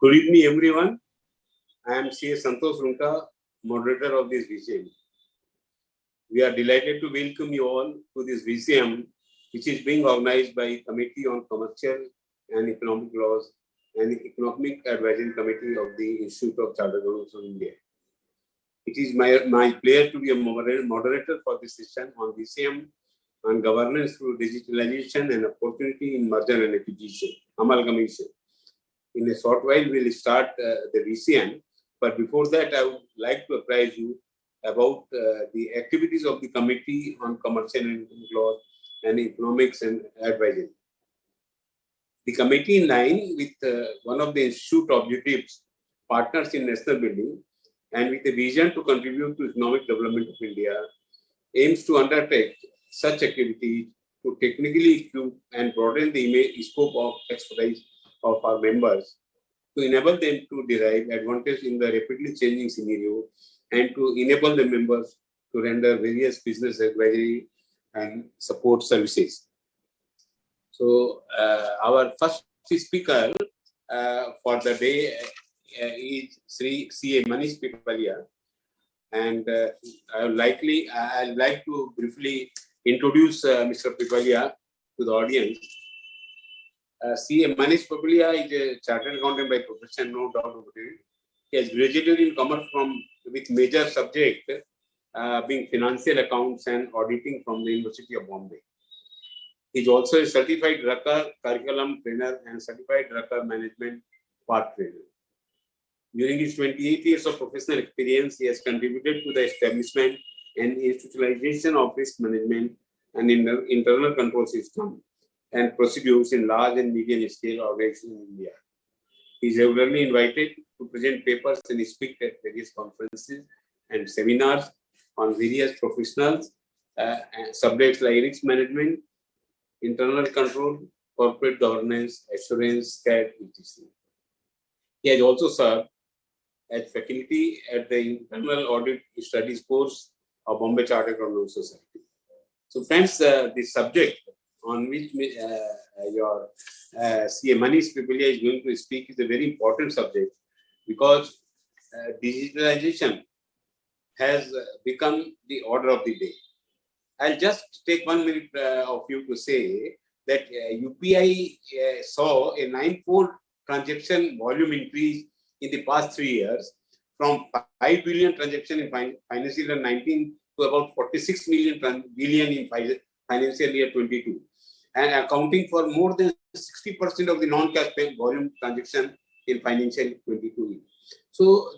Good evening, everyone. I am C. Santosh Runka, moderator of this VCM. We are delighted to welcome you all to this VCM, which is being organized by Committee on Commercial and Economic Laws and the Economic Advisory Committee of the Institute of Chartered Accountants of India. It is my pleasure to be a moderator for this session on VCM on governance through digitalization and opportunity in merger and acquisition, amalgamation. In a short while, we'll start the VCM, but before that, I would like to apprise you about the activities of the Committee on Commercial and Economic Law and Economics and Advisory. The committee, in line with one of the Institute objectives, partners in national building, and with a vision to contribute to economic development of India, aims to undertake such activities to technically equip and broaden the scope of expertise of our members, to enable them to derive advantage in the rapidly changing scenario and to enable the members to render various business advisory and support services. So our first speaker for the day is Sri C.A. Manish Pipalia, and I'd like to briefly introduce Mr. Pipalia to the audience. C.A. Manish Pipalia is a chartered accountant by profession, no doubt about it. He has graduated in commerce with major subject being financial accounts and auditing from the University of Bombay. He is also a certified Drucker curriculum trainer and certified Drucker management part trainer. During his 28 years of professional experience, he has contributed to the establishment and institutionalization of risk management and internal control system and procedures in large and medium scale organizations in India. He is regularly invited to present papers and speak at various conferences and seminars on various professional subjects like risk management, internal control, corporate governance, assurance, CAD, etc. He has also served as faculty at the Internal Audit Studies course of Bombay Chartered Accountants Society. So friends, the subject on which your C.A. Manish Pipalia is going to speak is a very important subject because digitalization has become the order of the day. I'll just take 1 minute of you to say that UPI saw a 9-fold transaction volume increase in the past 3 years, from 5 billion transaction in financial year 19 to about 46 billion in financial year 22, and accounting for more than 60% of the non-cash volume transaction in financial 22. So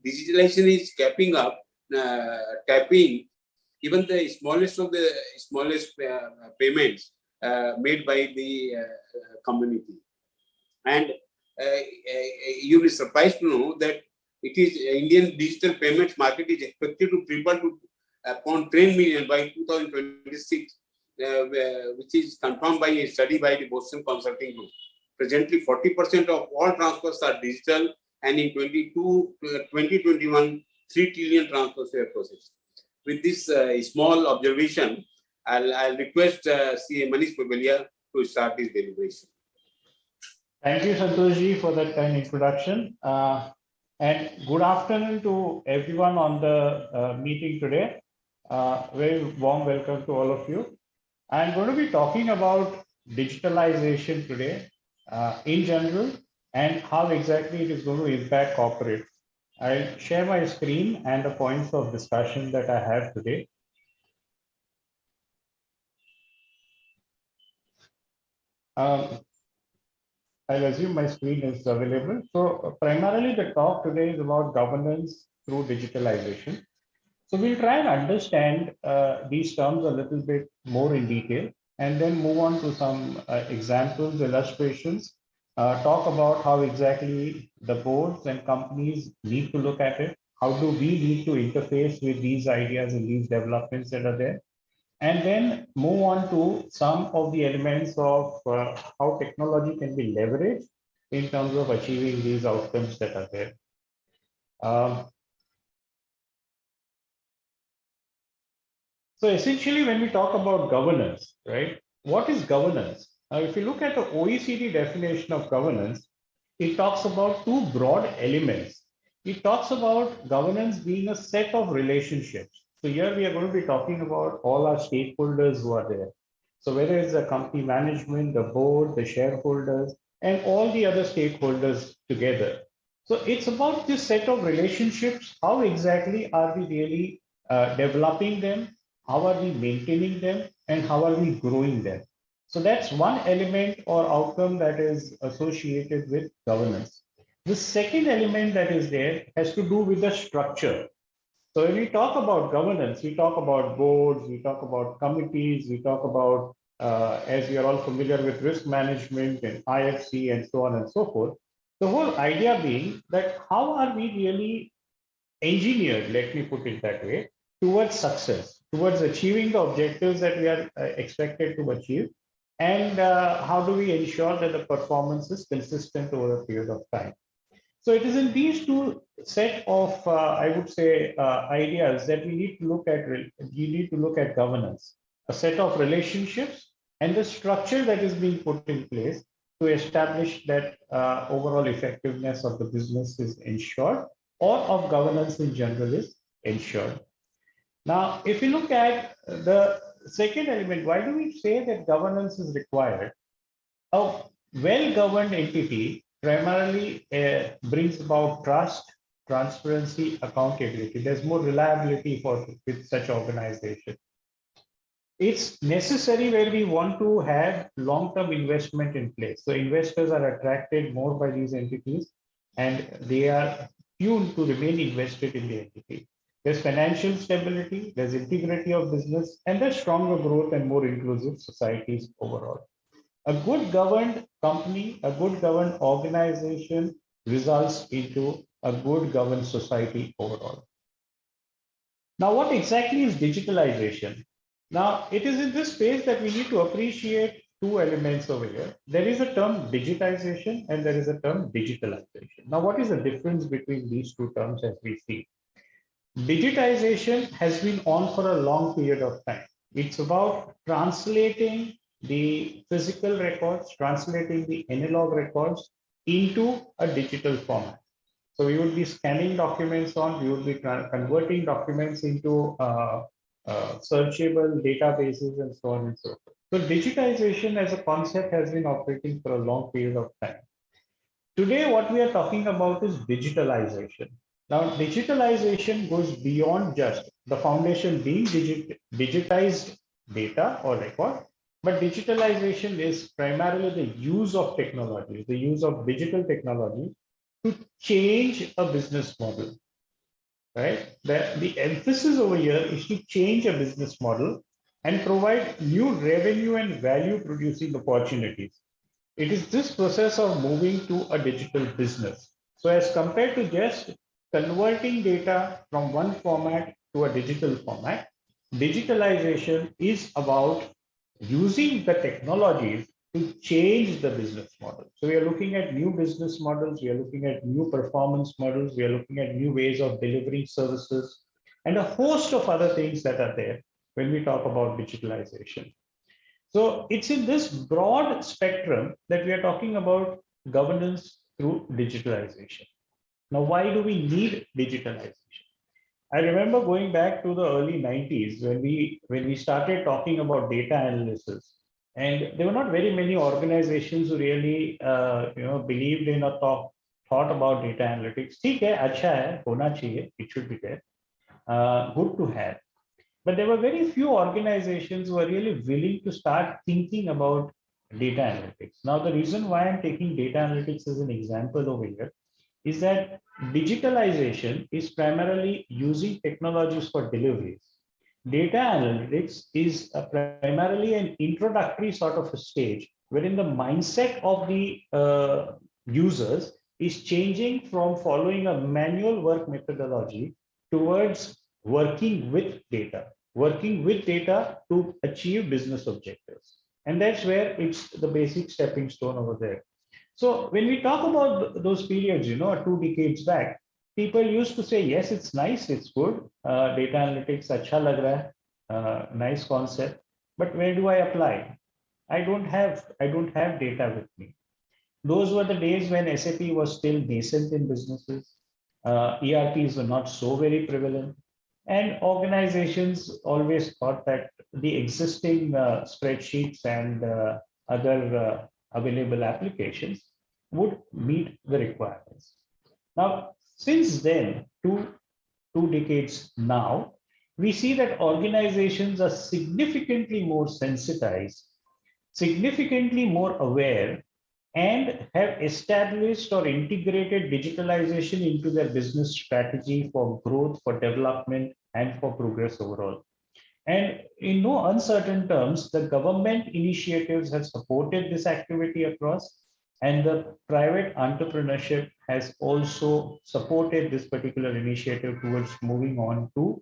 digitalization is tapping even the smallest of the smallest payments made by the community. And you'll be surprised to know that it is Indian digital payments market is expected to triple to upon 10 million by 2026, which is confirmed by a study by the Boston Consulting Group. Presently, 40% of all transfers are digital, and in 2021, 3 trillion transfers were processed. With this small observation, I'll request C.A. Manish Pipalia to start his deliberation. Thank you, Santoshji, for that kind introduction. And good afternoon to everyone on the meeting today. Very warm welcome to all of you. I'm going to be talking about digitalization today in general and how exactly it is going to impact corporates. I'll share my screen and the points of discussion that I have today. I'll assume my screen is available. So primarily the talk today is about governance through digitalization. So we'll try and understand these terms a little bit more in detail and then move on to some examples, illustrations, talk about how exactly the boards and companies need to look at it. How do we need to interface with these ideas and these developments that are there? And then move on to some of the elements of how technology can be leveraged in terms of achieving these outcomes that are there. So essentially, when we talk about governance, right, what is governance? If you look at the OECD definition of governance, it talks about two broad elements. It talks about governance being a set of relationships. So here we are going to be talking about all our stakeholders who are there. So whether it's the company management, the board, the shareholders, and all the other stakeholders together. So it's about this set of relationships. How exactly are we really developing them? How are we maintaining them? And how are we growing them? So that's one element or outcome that is associated with governance. The second element that is there has to do with the structure. So when we talk about governance, we talk about boards, we talk about committees, we talk about, as we are all familiar with risk management and IFC and so on and so forth. The whole idea being that how are we really engineered, let me put it that way, towards success, towards achieving the objectives that we are expected to achieve, and how do we ensure that the performance is consistent over a period of time. So it is in these two set of, I would say, ideas that we need to look at. We need to look at governance, a set of relationships, and the structure that is being put in place to establish that overall effectiveness of the business is ensured, or of governance in general is ensured. Now, if you look at the second element, why do we say that governance is required? A well-governed entity primarily brings about trust, transparency, accountability. There's more reliability for with such organization. It's necessary where we want to have long-term investment in place. So investors are attracted more by these entities, and they are tuned to remain invested in the entity. There's financial stability, there's integrity of business, and there's stronger growth and more inclusive societies overall. A good governed company, a good governed organization results into a good governed society overall. Now, what exactly is digitalization? Now, it is in this space that we need to appreciate two elements over here. There is a term digitization and there is a term digitalization. Now, what is the difference between these two terms as we see? Digitization has been on for a long period of time. It's about translating the physical records, translating the analog records into a digital format. So we would be scanning documents on, we would be converting documents into searchable databases and so on and so forth. So digitization as a concept has been operating for a long period of time. Today, what we are talking about is digitalization. Now, digitalization goes beyond just the foundation being digitized data or record, but digitalization is primarily the use of technology, the use of digital technology to change a business model, right? The emphasis over here is to change a business model and provide new revenue and value producing opportunities. It is this process of moving to a digital business. So as compared to just converting data from one format to a digital format, digitalization is about using the technologies to change the business model. So we are looking at new business models, we are looking at new performance models, we are looking at new ways of delivering services, and a host of other things that are there when we talk about digitalization. So it's in this broad spectrum that we are talking about governance through digitalization. Now, why do we need digitalization? I remember going back to the early 90s when we started talking about data analysis, and there were not very many organizations who really believed in or thought about data analytics. ठीक है, अच्छा है, होना चाहिए, it should be there, good to have. But there were very few organizations who are really willing to start thinking about data analytics. Now, the reason why I'm taking data analytics as an example over here is that digitalization is primarily using technologies for deliveries. Data analytics is primarily an introductory sort of a stage wherein the mindset of the users is changing from following a manual work methodology towards working with data to achieve business objectives. And that's where it's the basic stepping stone over there. So when we talk about those periods, 2 decades back, people used to say, yes, it's nice, it's good. Data analytics, acha lag raha hai, nice concept. But where do I apply? I don't have data with me. Those were the days when SAP was still nascent in businesses. ERPs were not so very prevalent. And organizations always thought that the existing spreadsheets and other available applications would meet the requirements. Now, since then, two decades now, we see that organizations are significantly more sensitized, significantly more aware, and have established or integrated digitalization into their business strategy for growth, for development, and for progress overall. And in no uncertain terms, the government initiatives have supported this activity across, and the private entrepreneurship has also supported this particular initiative towards moving on to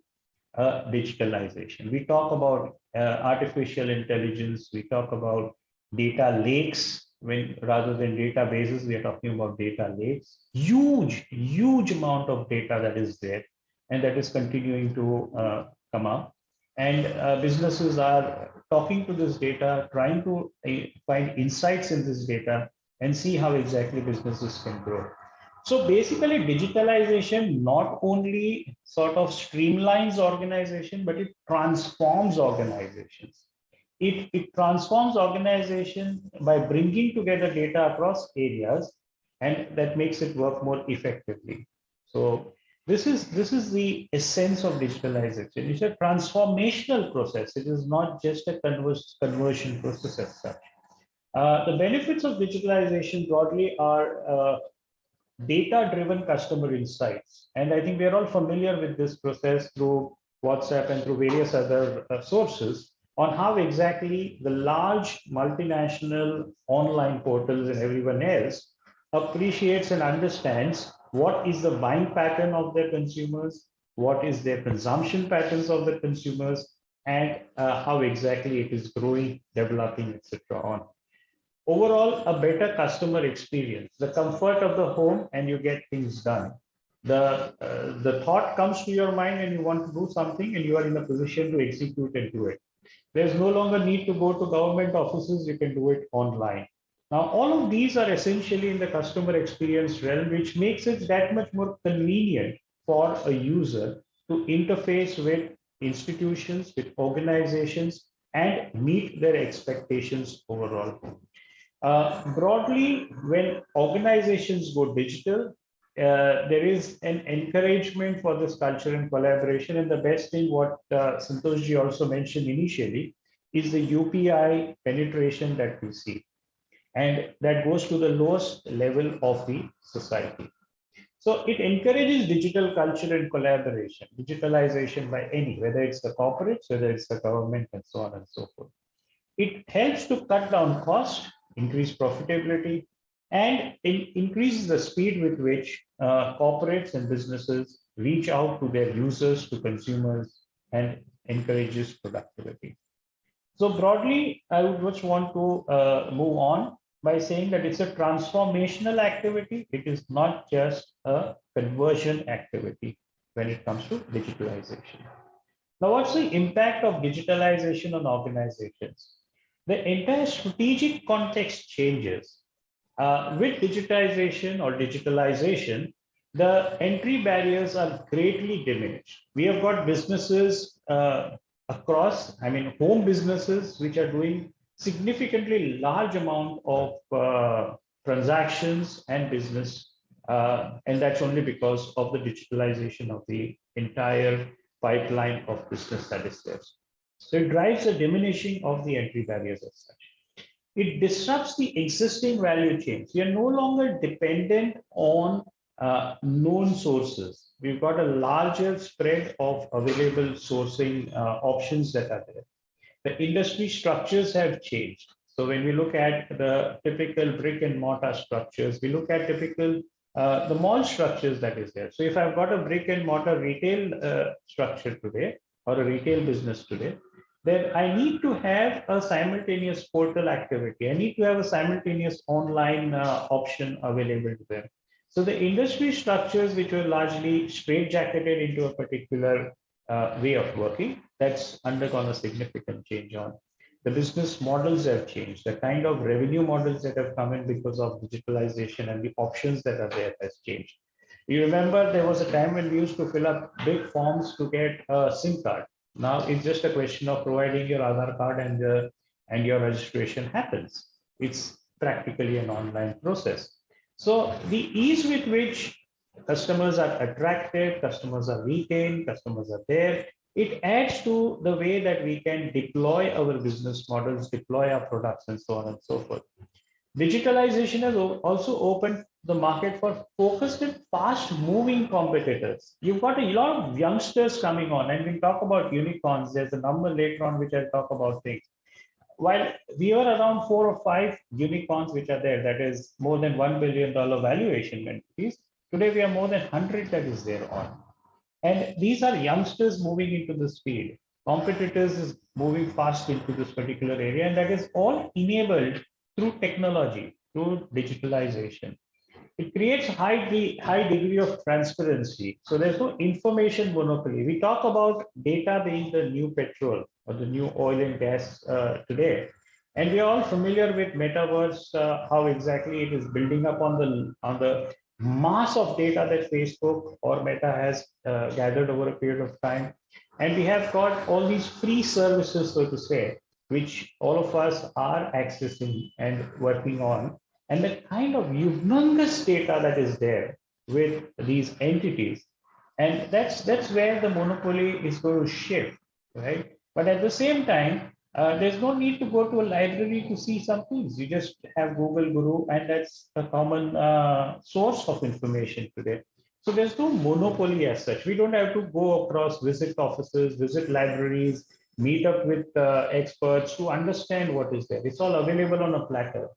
digitalization. We talk about artificial intelligence, we talk about data lakes, when rather than databases, we are talking about data lakes. Huge amount of data that is there and that is continuing to come up. And businesses are talking to this data, trying to find insights in this data and see how exactly businesses can grow. So basically, digitalization not only sort of streamlines organization, but it transforms organizations. It transforms organization by bringing together data across areas, and that makes it work more effectively. So this is the essence of digitalization. It's a transformational process. It is not just a conversion process as such. The benefits of digitalization broadly are data-driven customer insights. And I think we're all familiar with this process through WhatsApp and through various other sources on how exactly the large multinational online portals and everyone else appreciates and understands what is the buying pattern of their consumers, what is their consumption patterns of the consumers, and how exactly it is growing, developing, etc. on. Overall, a better customer experience, the comfort of the home, and you get things done. The thought comes to your mind and you want to do something and you are in a position to execute and do it. There's no longer need to go to government offices, you can do it online. Now, all of these are essentially in the customer experience realm, which makes it that much more convenient for a user to interface with institutions, with organizations, and meet their expectations overall. Broadly, when organizations go digital, there is an encouragement for this culture and collaboration. And the best thing, what Santoshji also mentioned initially, is the UPI penetration that we see. And that goes to the lowest level of the society. So it encourages digital culture and collaboration, digitalization by any, whether it's the corporates, whether it's the government, and so on and so forth. It helps to cut down cost, increase profitability, and it increases the speed with which corporates and businesses reach out to their users, to consumers, and encourages productivity. So broadly, I would just want to move on by saying that it's a transformational activity. It is not just a conversion activity when it comes to digitalization. Now, what's the impact of digitalization on organizations? The entire strategic context changes. With digitization or digitalization, the entry barriers are greatly diminished. We have got businesses across, I mean, home businesses, which are doing significantly large amount of transactions and business. And that's only because of the digitalization of the entire pipeline of business that is there. So it drives a diminishing of the entry barriers as such. It disrupts the existing value chains. We are no longer dependent on known sources. We've got a larger spread of available sourcing options that are there. The industry structures have changed. So when we look at the typical brick and mortar structures, we look at typical the mall structures that is there. So if I've got a brick and mortar retail structure today or a retail business today, then I need to have a simultaneous portal activity. I need to have a simultaneous online option available to them. So the industry structures, which were largely straitjacketed into a particular way of working, that's undergone a significant change on. The business models have changed. The kind of revenue models that have come in because of digitalization and the options that are there has changed. You remember there was a time when we used to fill up big forms to get a SIM card. Now it's just a question of providing your Aadhaar card and your registration happens. It's practically an online process. So the ease with which customers are attracted, customers are retained, customers are there, it adds to the way that we can deploy our business models, deploy our products, and so on and so forth. Digitalization has also opened the market for focused and fast moving competitors. You've got a lot of youngsters coming on, and we'll talk about unicorns. There's a number later on which I'll talk about things. While we are around 4 or 5 unicorns which are there, that is more than $1 billion valuation entities, today we are more than 100 that is there on. And these are youngsters moving into this field. Competitors is moving fast into this particular area, and that is all enabled through technology, through digitalization. It creates high degree of transparency. So there's no information monopoly. We talk about data being the new petrol or the new oil and gas today. And we are all familiar with metaverse, how exactly it is building up on the mass of data that Facebook or Meta has gathered over a period of time. And we have got all these free services, so to say, which all of us are accessing and working on. And the kind of humongous data that is there with these entities. And that's where the monopoly is going to shift, right? But at the same time, there's no need to go to a library to see some things. You just have Google Guru, and that's a common source of information today. So there's no monopoly as such. We don't have to go across, visit offices, visit libraries, meet up with experts to understand what is there. It's all available on a platter.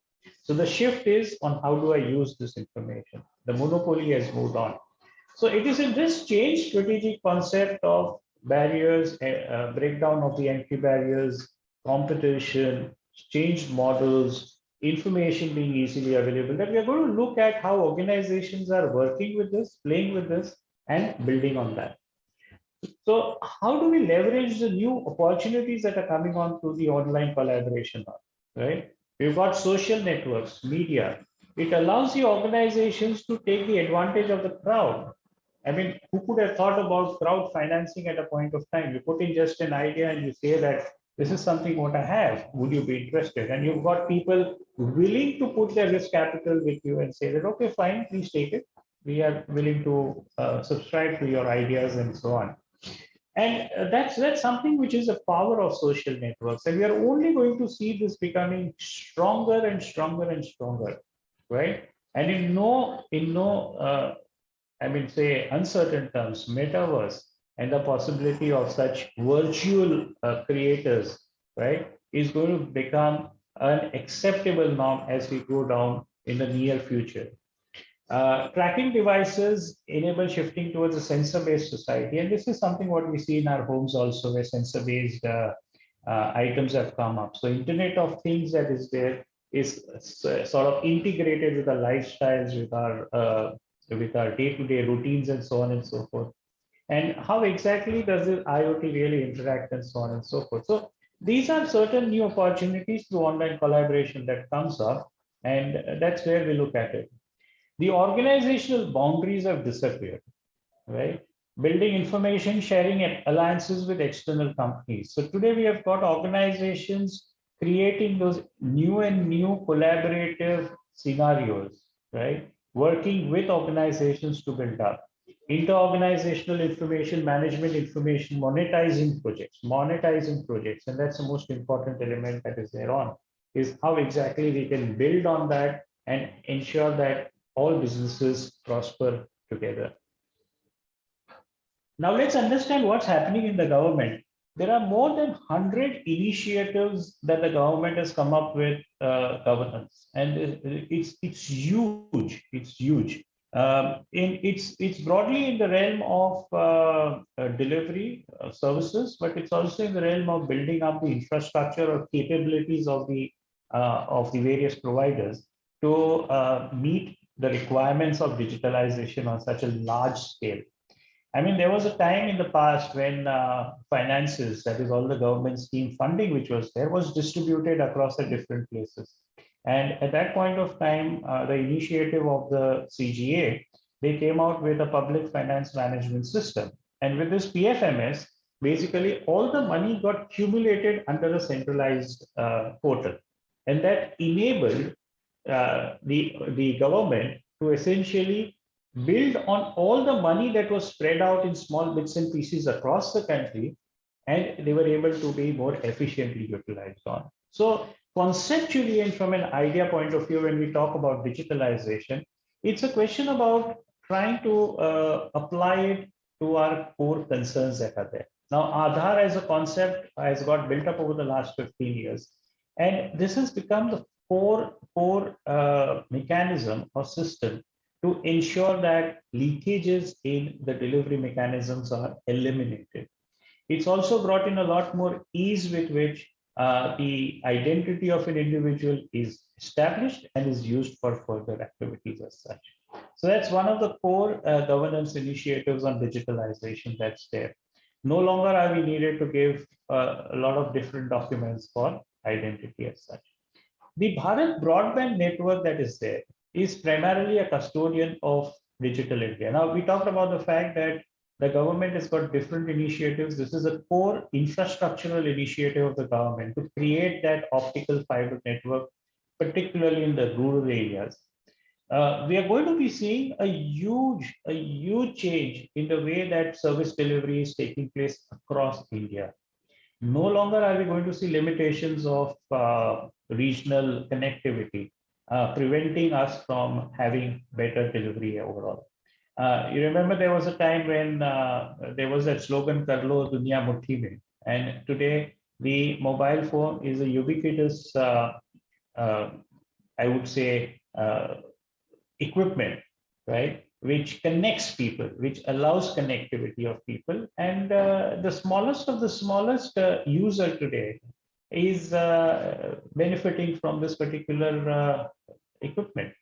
So the shift is on how do I use this information. The monopoly has moved on. So it is in this changed strategic concept of barriers, breakdown of the entry barriers, competition, changed models, information being easily available, that we are going to look at how organizations are working with this, playing with this, and building on that. So how do we leverage the new opportunities that are coming on through the online collaboration, right? We've got social networks, media. It allows the organizations to take the advantage of the crowd. I mean, who could have thought about crowd financing at a point of time? You put in just an idea and you say that this is something what I have. Would you be interested? And you've got people willing to put their risk capital with you and say that, okay, fine, please take it. We are willing to subscribe to your ideas and so on. And that's something which is a power of social networks. And we are only going to see this becoming stronger and stronger and stronger, right? And in no I mean, say uncertain terms, metaverse and the possibility of such virtual creators, right, is going to become an acceptable norm as we go down in the near future. Tracking devices enable shifting towards a sensor-based society, and this is something what we see in our homes also, where sensor-based items have come up. So Internet of Things that is there is sort of integrated with our lifestyles, with our day-to-day routines, and so on and so forth. And how exactly does the IoT really interact, and so on and so forth. So these are certain new opportunities through online collaboration that comes up, and that's where we look at it. The organizational boundaries have disappeared, right? Building information sharing and alliances with external companies. So today we have got organizations creating those new and new collaborative scenarios, right? Working with organizations to build up inter-organizational information management, information monetizing projects, and that's the most important element that is there on, is how exactly we can build on that and ensure that all businesses prosper together. Now let's understand what's happening in the government. There are more than 100 initiatives that the government has come up with governance, and it's huge. It's huge. It's broadly in the realm of delivery services, but it's also in the realm of building up the infrastructure or capabilities of the various providers to meet the requirements of digitalization on such a large scale. I mean, there was a time in the past when finances, that is all the government scheme funding which was there, was distributed across the different places. And at that point of time, the initiative of the CGA, they came out with a public finance management system. And with this PFMS, basically all the money got accumulated under a centralized portal. And that enabled the government to essentially build on all the money that was spread out in small bits and pieces across the country, and they were able to be more efficiently utilized on. So conceptually and from an idea point of view, when we talk about digitalization, it's a question about trying to apply it to our core concerns that are there. Now, Aadhaar as a concept has got built up over the last 15 years. And this has become the core mechanism or system to ensure that leakages in the delivery mechanisms are eliminated. It's also brought in a lot more ease with which the identity of an individual is established and is used for further activities as such. So that's one of the core governance initiatives on digitalization that's there. No longer are we needed to give a lot of different documents for identity as such. The Bharat broadband network that is there is primarily a custodian of digital India. Now, we talked about the fact that the government has got different initiatives. This is a core infrastructural initiative of the government to create that optical fiber network, particularly in the rural areas. We are going to be seeing a huge change in the way that service delivery is taking place across India. No longer are we going to see limitations of regional connectivity, preventing us from having better delivery overall. You remember there was a time when there was that slogan, Kar lo duniya muthi mein. And today, the mobile phone is a ubiquitous, I would say, equipment, right? Which connects people, which allows connectivity of people. And the smallest of the smallest user today is benefiting from this particular equipment.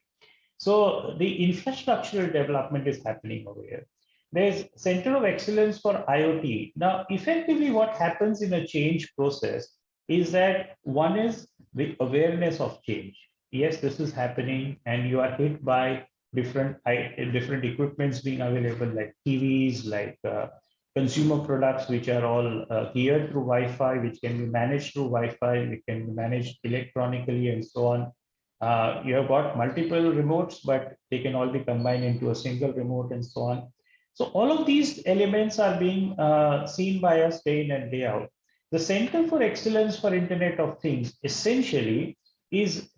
So the infrastructural development is happening over here. There's Center of Excellence for IoT. Now, effectively what happens in a change process is that one is the awareness of change. Yes, this is happening and you are hit by different equipments being available like TVs, like consumer products, which are all geared through Wi-Fi, which can be managed through Wi-Fi, which can be managed electronically and so on. You have got multiple remotes, but they can all be combined into a single remote and so on. So all of these elements are being seen by us day in and day out. The Center for Excellence for Internet of Things essentially is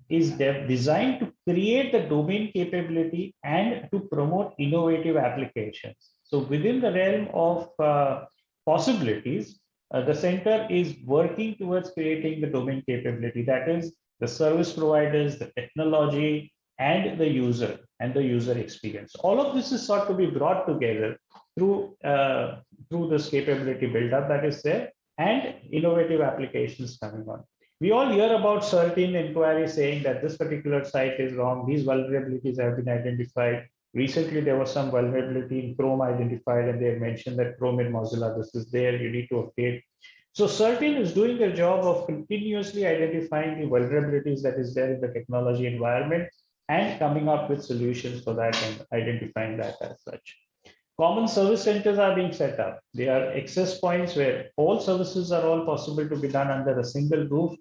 designed to create the domain capability and to promote innovative applications. So within the realm of possibilities, the center is working towards creating the domain capability. That is the service providers, the technology, and the user experience. All of this is sought to be brought together through this capability build-up that is there and innovative applications coming on. We all hear about certain inquiries saying that this particular site is wrong, these vulnerabilities have been identified. Recently, there was some vulnerability in Chrome identified, and they mentioned that Chrome in Mozilla, this is there, you need to update. So Certain is doing their job of continuously identifying the vulnerabilities that is there in the technology environment and coming up with solutions for that and identifying that as such. Common service centers are being set up. They are access points where all services are all possible to be done under a single roof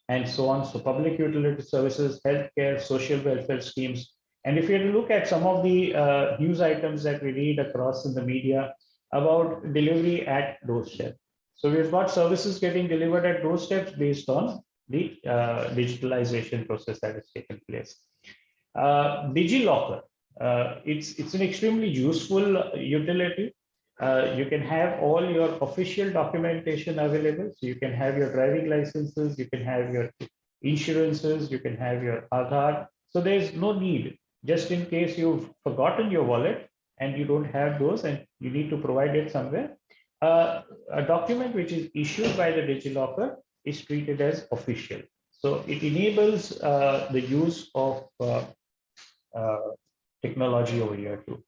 and so on. So public utility services, healthcare, social welfare schemes. And if you look at some of the news items that we read across in the media about delivery at doorstep. So we've got services getting delivered at doorsteps based on the digitalization process that has taken place. DigiLocker, it's an extremely useful utility. You can have all your official documentation available. So you can have your driving licenses, you can have your insurances, you can have your Aadhaar. So there's no need, just in case you've forgotten your wallet and you don't have those and you need to provide it somewhere. A document which is issued by the DigiLocker is treated as official. So it enables the use of technology over here too.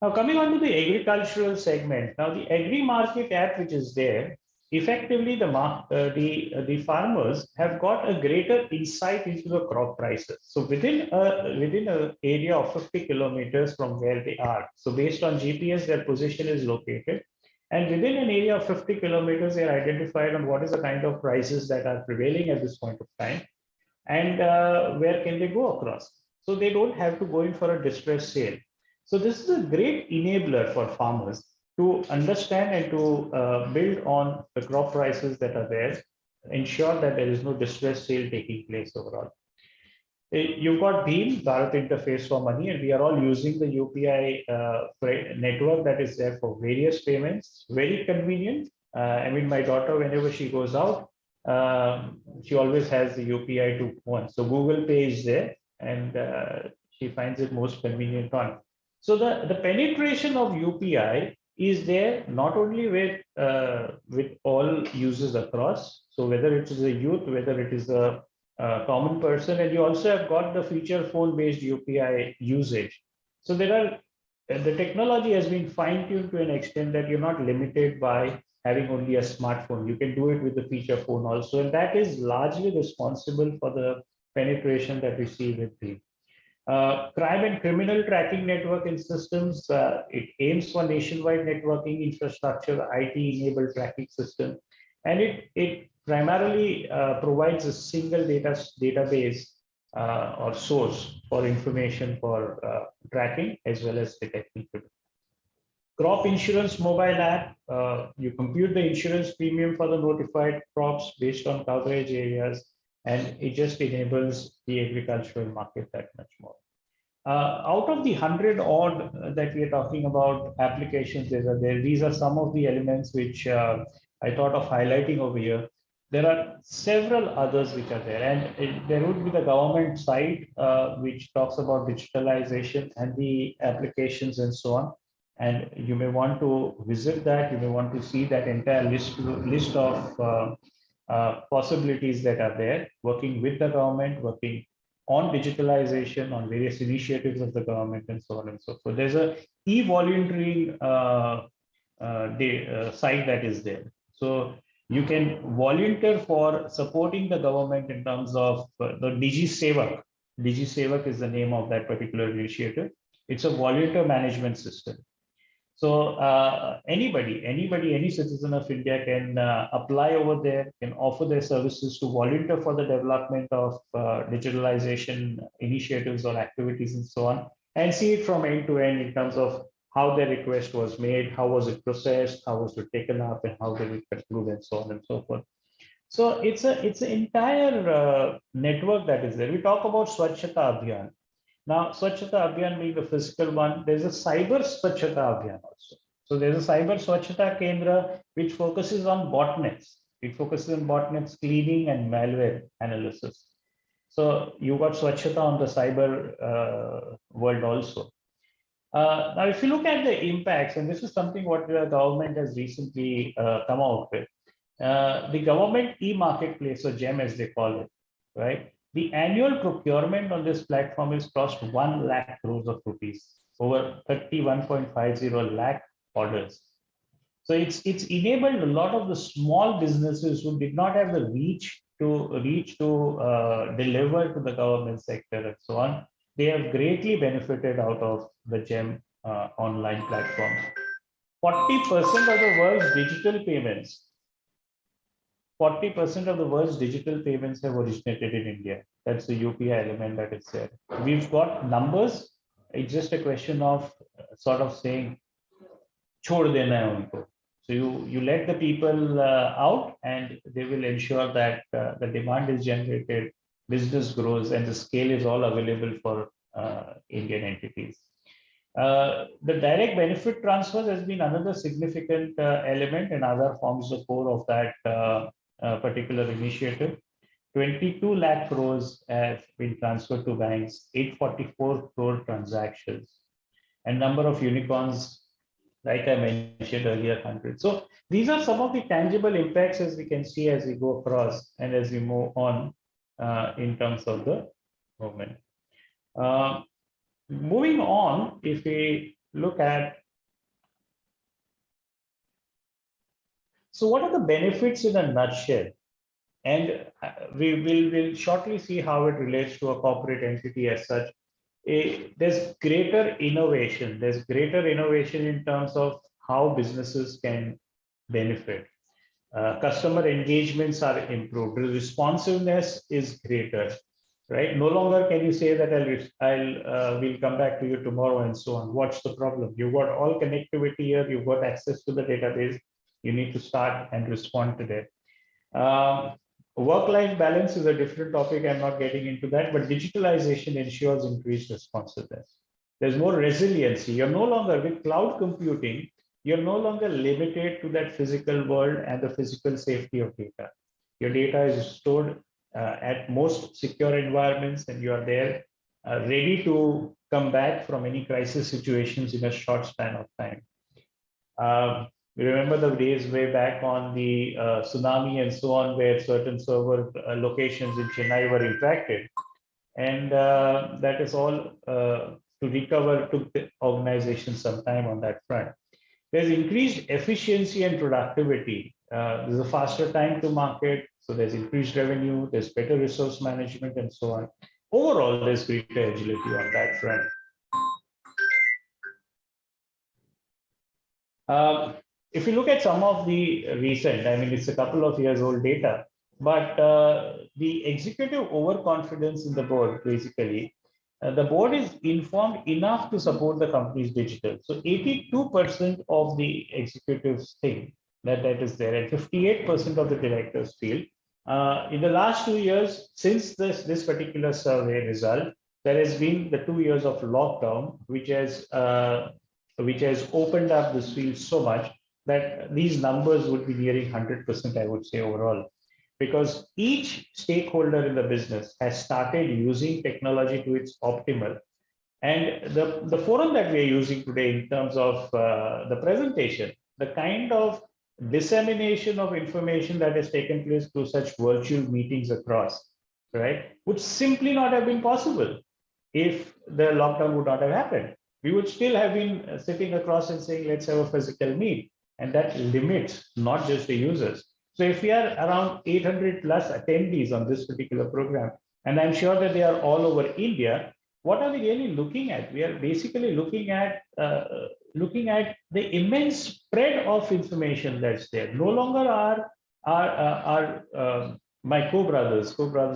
Now, coming on to the agricultural segment. Now, the Agri Market app, which is there, effectively the farmers have got a greater insight into the crop prices. So within a area of 50 kilometers from where they are. So based on GPS, their position is located. And within an area of 50 kilometers, they are identified on what is the kind of prices that are prevailing at this point of time and where can they go across. So they don't have to go in for a distress sale. So this is a great enabler for farmers to understand and to build on the crop prices that are there, ensure that there is no distress sale taking place overall. You've got Beam, Bharat Interface for Money, and we are all using the UPI network that is there for various payments. Very convenient. I mean, my daughter, whenever she goes out, she always has the UPI to one. So Google Pay is there, and she finds it most convenient on. So the penetration of UPI is there not only with all users across. So whether it is a youth, whether it is a common person, and you also have got the feature phone-based UPI usage. So the technology has been fine-tuned to an extent that you're not limited by having only a smartphone. You can do it with the feature phone also, and that is largely responsible for the penetration that we see with the crime and criminal tracking network and systems. It aims for nationwide networking infrastructure, IT-enabled tracking system, and it primarily provides a single database or source for information for tracking as well as detecting. Crop insurance mobile app, you compute the insurance premium for the notified crops based on coverage areas, and it just enables the agricultural market that much more. Out of the 100 odd that we are talking about applications, these are some of the elements which I thought of highlighting over here. There are several others which are there, and there would be the government side which talks about digitalization and the applications and so on. And you may want to visit that. You may want to see that entire list of possibilities that are there, working with the government, working on digitalization, on various initiatives of the government, and so on and so forth. There's a e-volunteering site that is there. So you can volunteer for supporting the government in terms of the DigiSevak. DigiSevak is the name of that particular initiative. It's a volunteer management system. So anybody, any citizen of India can apply over there, can offer their services to volunteer for the development of digitalization initiatives or activities and so on, and see it from end to end in terms of how their request was made, how was it processed, how was it taken up, and how did it conclude, and so on and so forth. So it's an entire network that is there. We talk about Swachhata Abhiyan. Now, Swachhata Abhiyan being the physical one, there's a cyber Swachhata Abhiyan also. So there's a cyber Swachhata Kendra which focuses on botnets. It focuses on botnets cleaning and malware analysis. So you got Swachhata on the cyber world also. Now, if you look at the impacts, and this is something what the government has recently come out with, the government e-marketplace, or GEM as they call it, right? The annual procurement on this platform is cost 1 lakh crores of rupees, over 31.50 lakh orders. So it's enabled a lot of the small businesses who did not have the reach to deliver to the government sector and so on. They have greatly benefited out of the GEM online platform. 40% of the world's digital payments 40% of the world's digital payments have originated in India. That's the UPI element that is there. We've got numbers. It's just a question of sort of saying, chhod dena hai unko. So you let the people out, and they will ensure that the demand is generated, business grows, and the scale is all available for Indian entities. The direct benefit transfers has been another significant element, and other forms the core of that particular initiative. 22 lakh crores have been transferred to banks, 844 crore transactions, and number of unicorns, like I mentioned earlier, 100. So these are some of the tangible impacts as we can see as we go across and as we move on in terms of the movement. Moving on, if we look at, so what are the benefits in a nutshell? And we will shortly see how it relates to a corporate entity as such. There's greater innovation. There's greater innovation in terms of how businesses can benefit. Customer engagements are improved. Responsiveness is greater, right? No longer can you say that we'll come back to you tomorrow and so on. What's the problem? You've got all connectivity here. You've got access to the database. You need to start and respond to that. Work-life balance is a different topic. I'm not getting into that, but digitalization ensures increased responsiveness. There's more resiliency. You're no longer with cloud computing, you're no longer limited to that physical world and the physical safety of data. Your data is stored at most secure environments, and you are there ready to come back from any crisis situations in a short span of time. We remember the days way back on the tsunami and so on, where certain server locations in Chennai were impacted. And that is all to recover took the organization some time on that front. There's increased efficiency and productivity. There's a faster time to market, so there's increased revenue, there's better resource management, and so on. Overall, there's greater agility on that front. If you look at some of the recent, I mean, it's a couple of years old data, but the executive overconfidence in the board, basically, the board is informed enough to support the company's digital. So 82% of the executives think that is there, and 58% of the directors feel. In the last 2 years, since this particular survey result, there has been the 2 years of lockdown, which has opened up this field so much that these numbers would be nearing 100%, I would say, overall. Because each stakeholder in the business has started using technology to its optimal. And the forum that we are using today in terms of the presentation, the kind of dissemination of information that has taken place through such virtual meetings across, right, would simply not have been possible if the lockdown would not have happened. We would still have been sitting across and saying, let's have a physical meet. And that limits not just the users. So if we are around 800 plus attendees on this particular program, and I'm sure that they are all over India, what are we really looking at? We are basically looking at the immense spread of information that's there. No longer are my co-brothers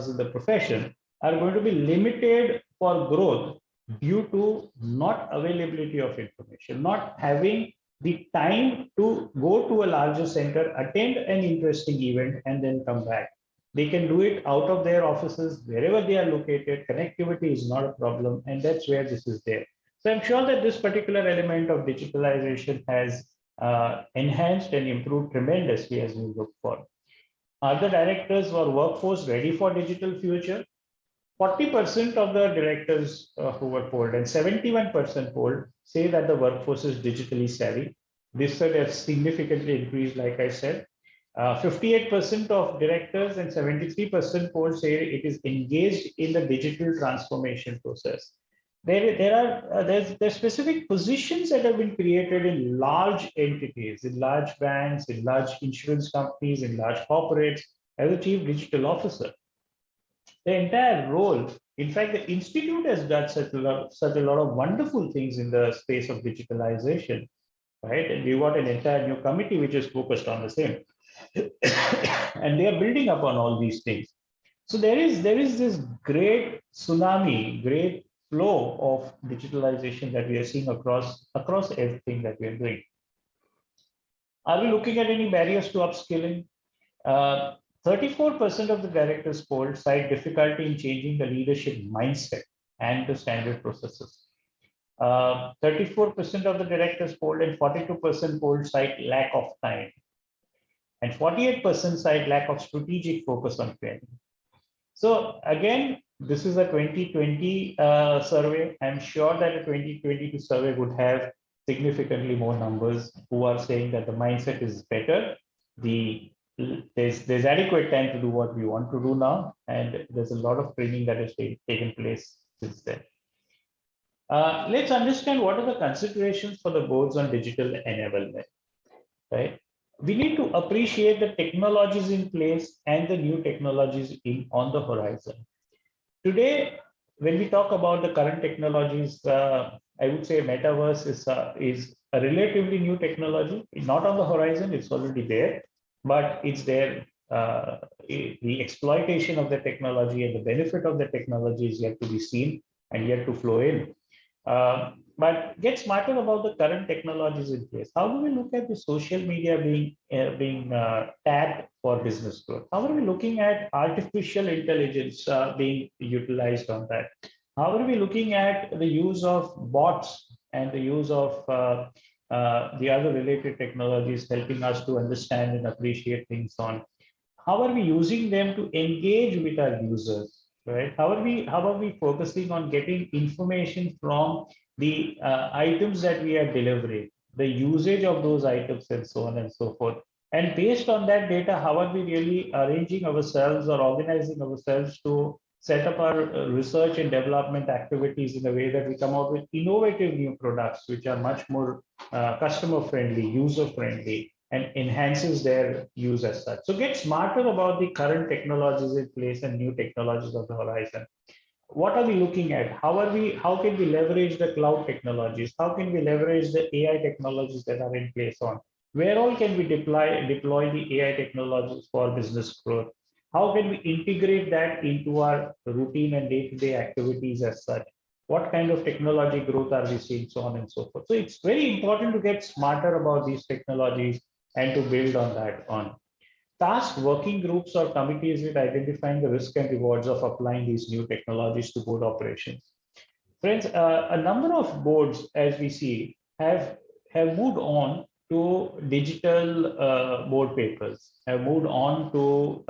in the profession are going to be limited for growth due to not availability of information, not having the time to go to a larger center, attend an interesting event, and then come back. They can do it out of their offices, wherever they are located. Connectivity is not a problem, and that's where this is there. So I'm sure that this particular element of digitalization has enhanced and improved tremendously as we look for. Are the directors or workforce ready for digital future? 40% of the directors who were polled and 71% polled say that the workforce is digitally savvy. This has significantly increased, like I said. 58% of directors and 73% polled say it is engaged in the digital transformation process. There's specific positions that have been created in large entities, in large banks, in large insurance companies, in large corporates, as a chief digital officer. The entire role, in fact, the institute has done such a lot of wonderful things in the space of digitalization, right? And we got an entire new committee which is focused on the same. And they are building upon all these things. So there is this great tsunami, great flow of digitalization that we are seeing across everything that we are doing. Are we looking at any barriers to upskilling? 34% of the directors polled cite difficulty in changing the leadership mindset and the standard processes. 34% of the directors polled and 42% polled cite lack of time. And 48% cite lack of strategic focus on training. So again, this is a 2020 survey. I'm sure that a 2022 survey would have significantly more numbers who are saying that the mindset is better. There's adequate time to do what we want to do now, and there's a lot of training that has taken place since then. Let's understand what are the considerations for the boards on digital enablement, right? We need to appreciate the technologies in place and the new technologies on the horizon. Today, when we talk about the current technologies, I would say metaverse is a relatively new technology. It's not on the horizon; it's already there, but it's there. The exploitation of the technology and the benefit of the technology is yet to be seen and yet to flow in. But get smarter about the current technologies in place. How do we look at the social media being tagged for business growth? How are we looking at artificial intelligence being utilized on that? How are we looking at the use of bots and the use of the other related technologies helping us to understand and appreciate things on? How are we using them to engage with our users, right? How are we focusing on getting information from the items that we are delivering, the usage of those items, and so on and so forth? And based on that data, how are we really arranging ourselves or organizing ourselves to set up our research and development activities in a way that we come out with innovative new products which are much more customer friendly, user friendly, and enhances their use as such. So get smarter about the current technologies in place and new technologies on the horizon. What are we looking at? How can we leverage the cloud technologies? How can we leverage the AI technologies that are in place on? Where all can we deploy the AI technologies for business growth? How can we integrate that into our routine and day-to-day activities as such? What kind of technology growth are we seeing, so on and so forth? So it's very important to get smarter about these technologies and to build on that on. Task working groups or committees with identifying the risk and rewards of applying these new technologies to board operations. Friends, a number of boards, as we see, have moved on to digital board papers, have moved on to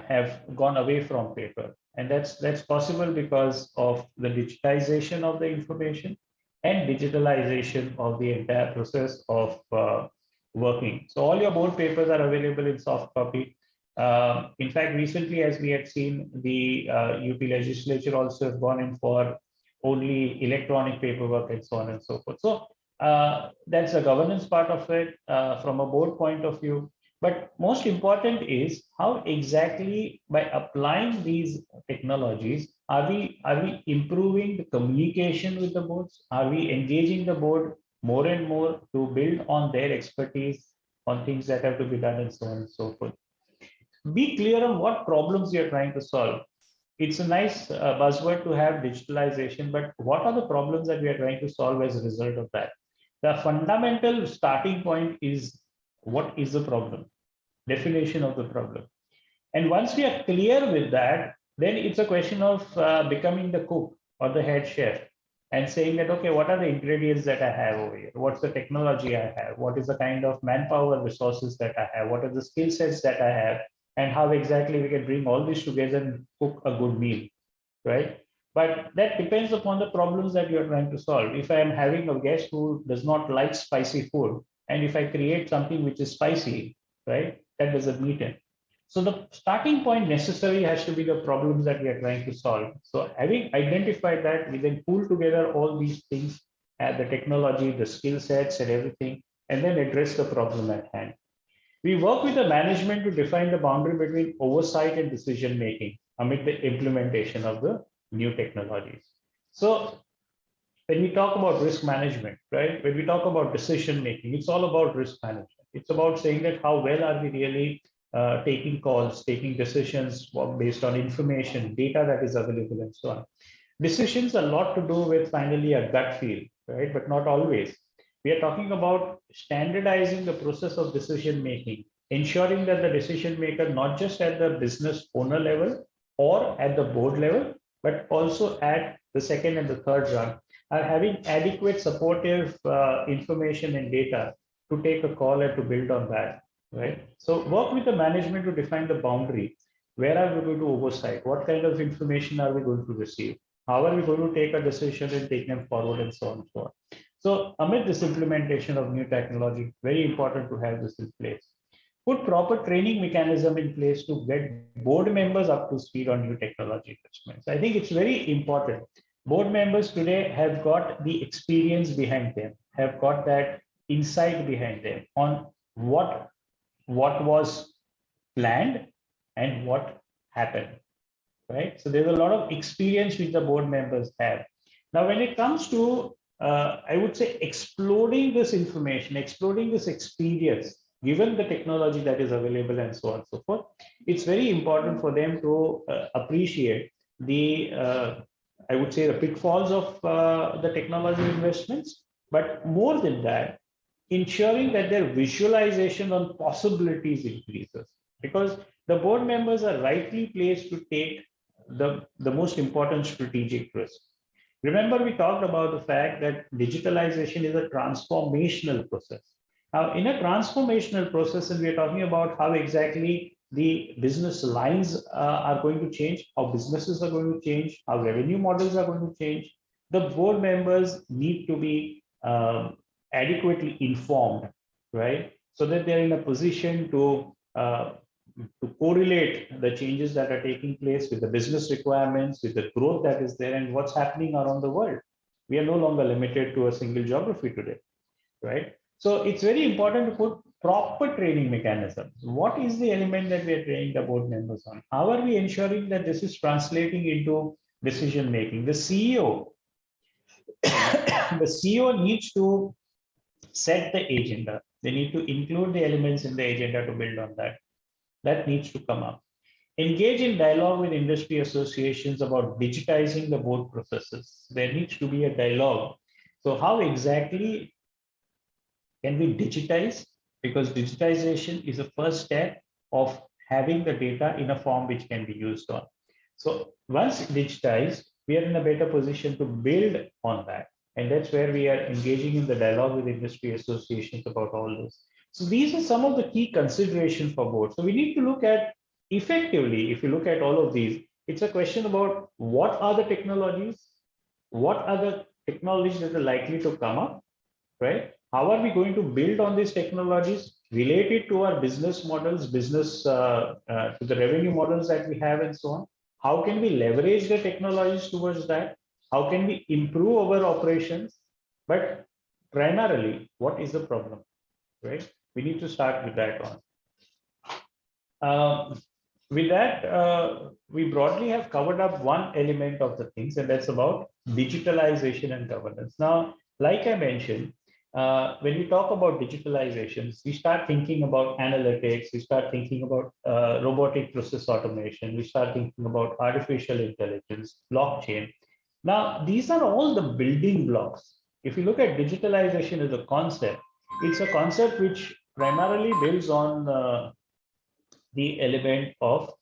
have gone away from paper, and that's possible because of the digitization of the information and digitalization of the entire process of working. So all your board papers are available in soft copy. In fact, recently, as we had seen, the UP legislature also has gone in for only electronic paperwork and so on and so forth. So that's the governance part of it from a board point of view. But most important is how exactly by applying these technologies are we improving the communication with the boards? Are we engaging the board more and more to build on their expertise on things that have to be done and so on and so forth? Be clear on what problems you're trying to solve. It's a nice buzzword to have digitalization, but what are the problems that we are trying to solve as a result of that? The fundamental starting point is what is the problem? Definition of the problem. And once we are clear with that, then it's a question of becoming the cook or the head chef and saying that, okay, what are the ingredients that I have over here? What's the technology I have? What is the kind of manpower resources that I have? What are the skill sets that I have? And how exactly we can bring all this together and cook a good meal, right? But that depends upon the problems that you're trying to solve. If I am having a guest who does not like spicy food, and if I create something which is spicy, right, that doesn't meet him. So the starting point necessarily has to be the problems that we are trying to solve. So having identified that, we then pull together all these things, the technology, the skill sets and everything, and then address the problem at hand. We work with the management to define the boundary between oversight and decision making amid the implementation of the new technologies. So when we talk about risk management, right? When we talk about decision making, it's all about risk management. It's about saying that how well are we really taking calls, taking decisions based on information, data that is available, and so on. Decisions a lot to do with finally a gut feel, right? But not always. We are talking about standardizing the process of decision making, ensuring that the decision maker, not just at the business owner level or at the board level, but also at the second and the third rung, are having adequate supportive information and data to take a call and to build on that, right? So work with the management to define the boundary. Where are we going to oversight? What kind of information are we going to receive? How are we going to take a decision and take them forward and so on and so on. So amid this implementation of new technology, very important to have this in place. Put proper training mechanism in place to get board members up to speed on new technology investments. I think it's very important. Board members today have got the experience behind them, have got that insight behind them on what was planned and what happened, right? So there's a lot of experience which the board members have. Now, when it comes to, I would say, exploding this information, exploding this experience, given the technology that is available and so on and so forth, it's very important for them to appreciate the, I would say, the pitfalls of the technology investments, but more than that, ensuring that their visualization on possibilities increases, because the board members are rightly placed to take the most important strategic risk. Remember, we talked about the fact that digitalization is a transformational process. Now, in a transformational process, and we are talking about how exactly the business lines are going to change, how businesses are going to change, how revenue models are going to change, the board members need to be adequately informed, right? So that they're in a position to correlate the changes that are taking place with the business requirements, with the growth that is there, and what's happening around the world. We are no longer limited to a single geography today, right? So it's very important to put proper training mechanisms. What is the element that we are training the board members on? How are we ensuring that this is translating into decision making? The CEO, the CEO needs to set the agenda. They need to include the elements in the agenda to build on that. That needs to come up. Engage in dialogue with industry associations about digitizing the board processes. There needs to be a dialogue. So how exactly can we digitize? Because digitization is the first step of having the data in a form which can be used on. So once digitized, we are in a better position to build on that. And that's where we are engaging in the dialogue with industry associations about all this. So these are some of the key considerations for boards. So we need to look at effectively, if you look at all of these, it's a question about what are the technologies, what are the technologies that are likely to come up, right? How are we going to build on these technologies related to our business models, to the revenue models that we have and so on? How can we leverage the technologies towards that? How can we improve our operations? But primarily, what is the problem, right? We need to start with that one. With that, we broadly have covered up one element of the things, and that's about digitalization and governance. Now, like I mentioned, when we talk about digitalizations, we start thinking about analytics, we start thinking about robotic process automation, we start thinking about artificial intelligence, blockchain. Now, these are all the building blocks. If you look at digitalization as a concept, it's a concept which primarily builds on the element of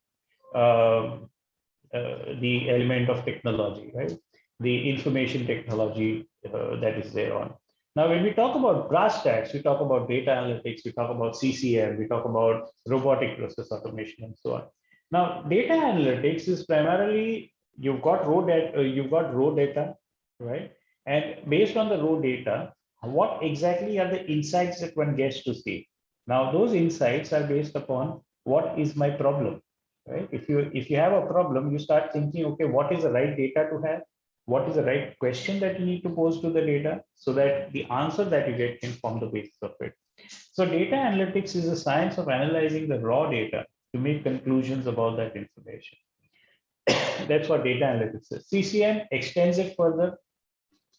technology, right? The information technology that is there on. Now, when we talk about brass tacks, we talk about data analytics, we talk about CCM, we talk about robotic process automation, and so on. Now, data analytics is primarily you've got raw data, right? And based on the raw data, what exactly are the insights that one gets to see? Now, those insights are based upon what is my problem, right? If you have a problem, you start thinking, okay, what is the right data to have? What is the right question that you need to pose to the data so that the answer that you get can form the basis of it. So data analytics is a science of analyzing the raw data to make conclusions about that information. That's what data analytics is. CCM extends it further,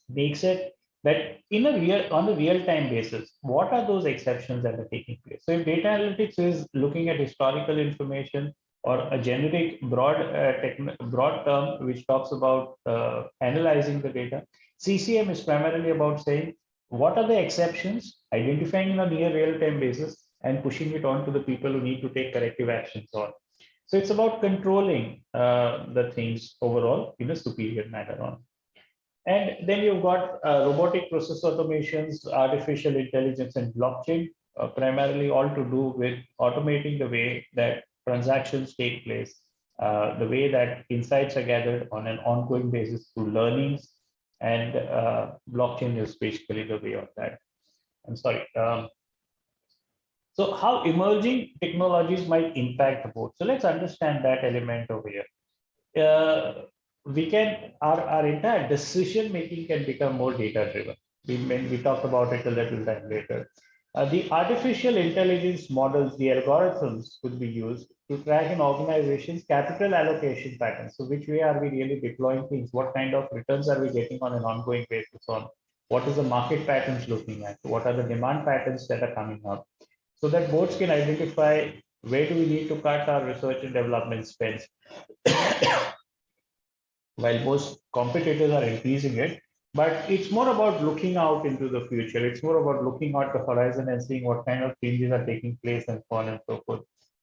makes it that on a real-time basis, what are those exceptions that are taking place? So if data analytics is looking at historical information or a generic broad term which talks about analyzing the data, CCM is primarily about saying what are the exceptions, identifying on a near real-time basis, and pushing it on to the people who need to take corrective actions on. So it's about controlling the things overall in a superior manner on. And then you've got robotic process automations, artificial intelligence, and blockchain, primarily all to do with automating the way that transactions take place, the way that insights are gathered on an ongoing basis through learnings, and blockchain is basically the way of that. I'm sorry. So how emerging technologies might impact the board. So let's understand that element over here. our entire decision making can become more data driven. We talk about it a little time later. The artificial intelligence models, the algorithms could be used to track an organization's capital allocation patterns. So which way are we really deploying things? What kind of returns are we getting on an ongoing basis on? What is the market patterns looking at? What are the demand patterns that are coming up? So that boards can identify where do we need to cut our research and development spends. While most competitors are increasing it, but it's more about looking out into the future. It's more about looking out the horizon and seeing what kind of changes are taking place and so on and so forth,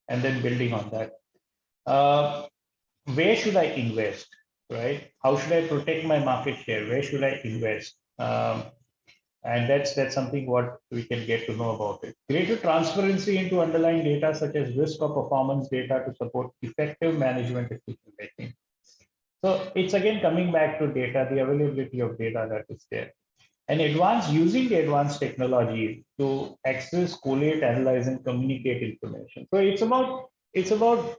and then building on that. Where should I invest, right? How should I protect my market share? Where should I invest? And that's something what we can get to know about it. Greater transparency into underlying data such as risk or performance data to support effective management decision making. So it's again coming back to data, the availability of data that is there. And using the advanced technology to access, collate, analyze, and communicate information. So it's about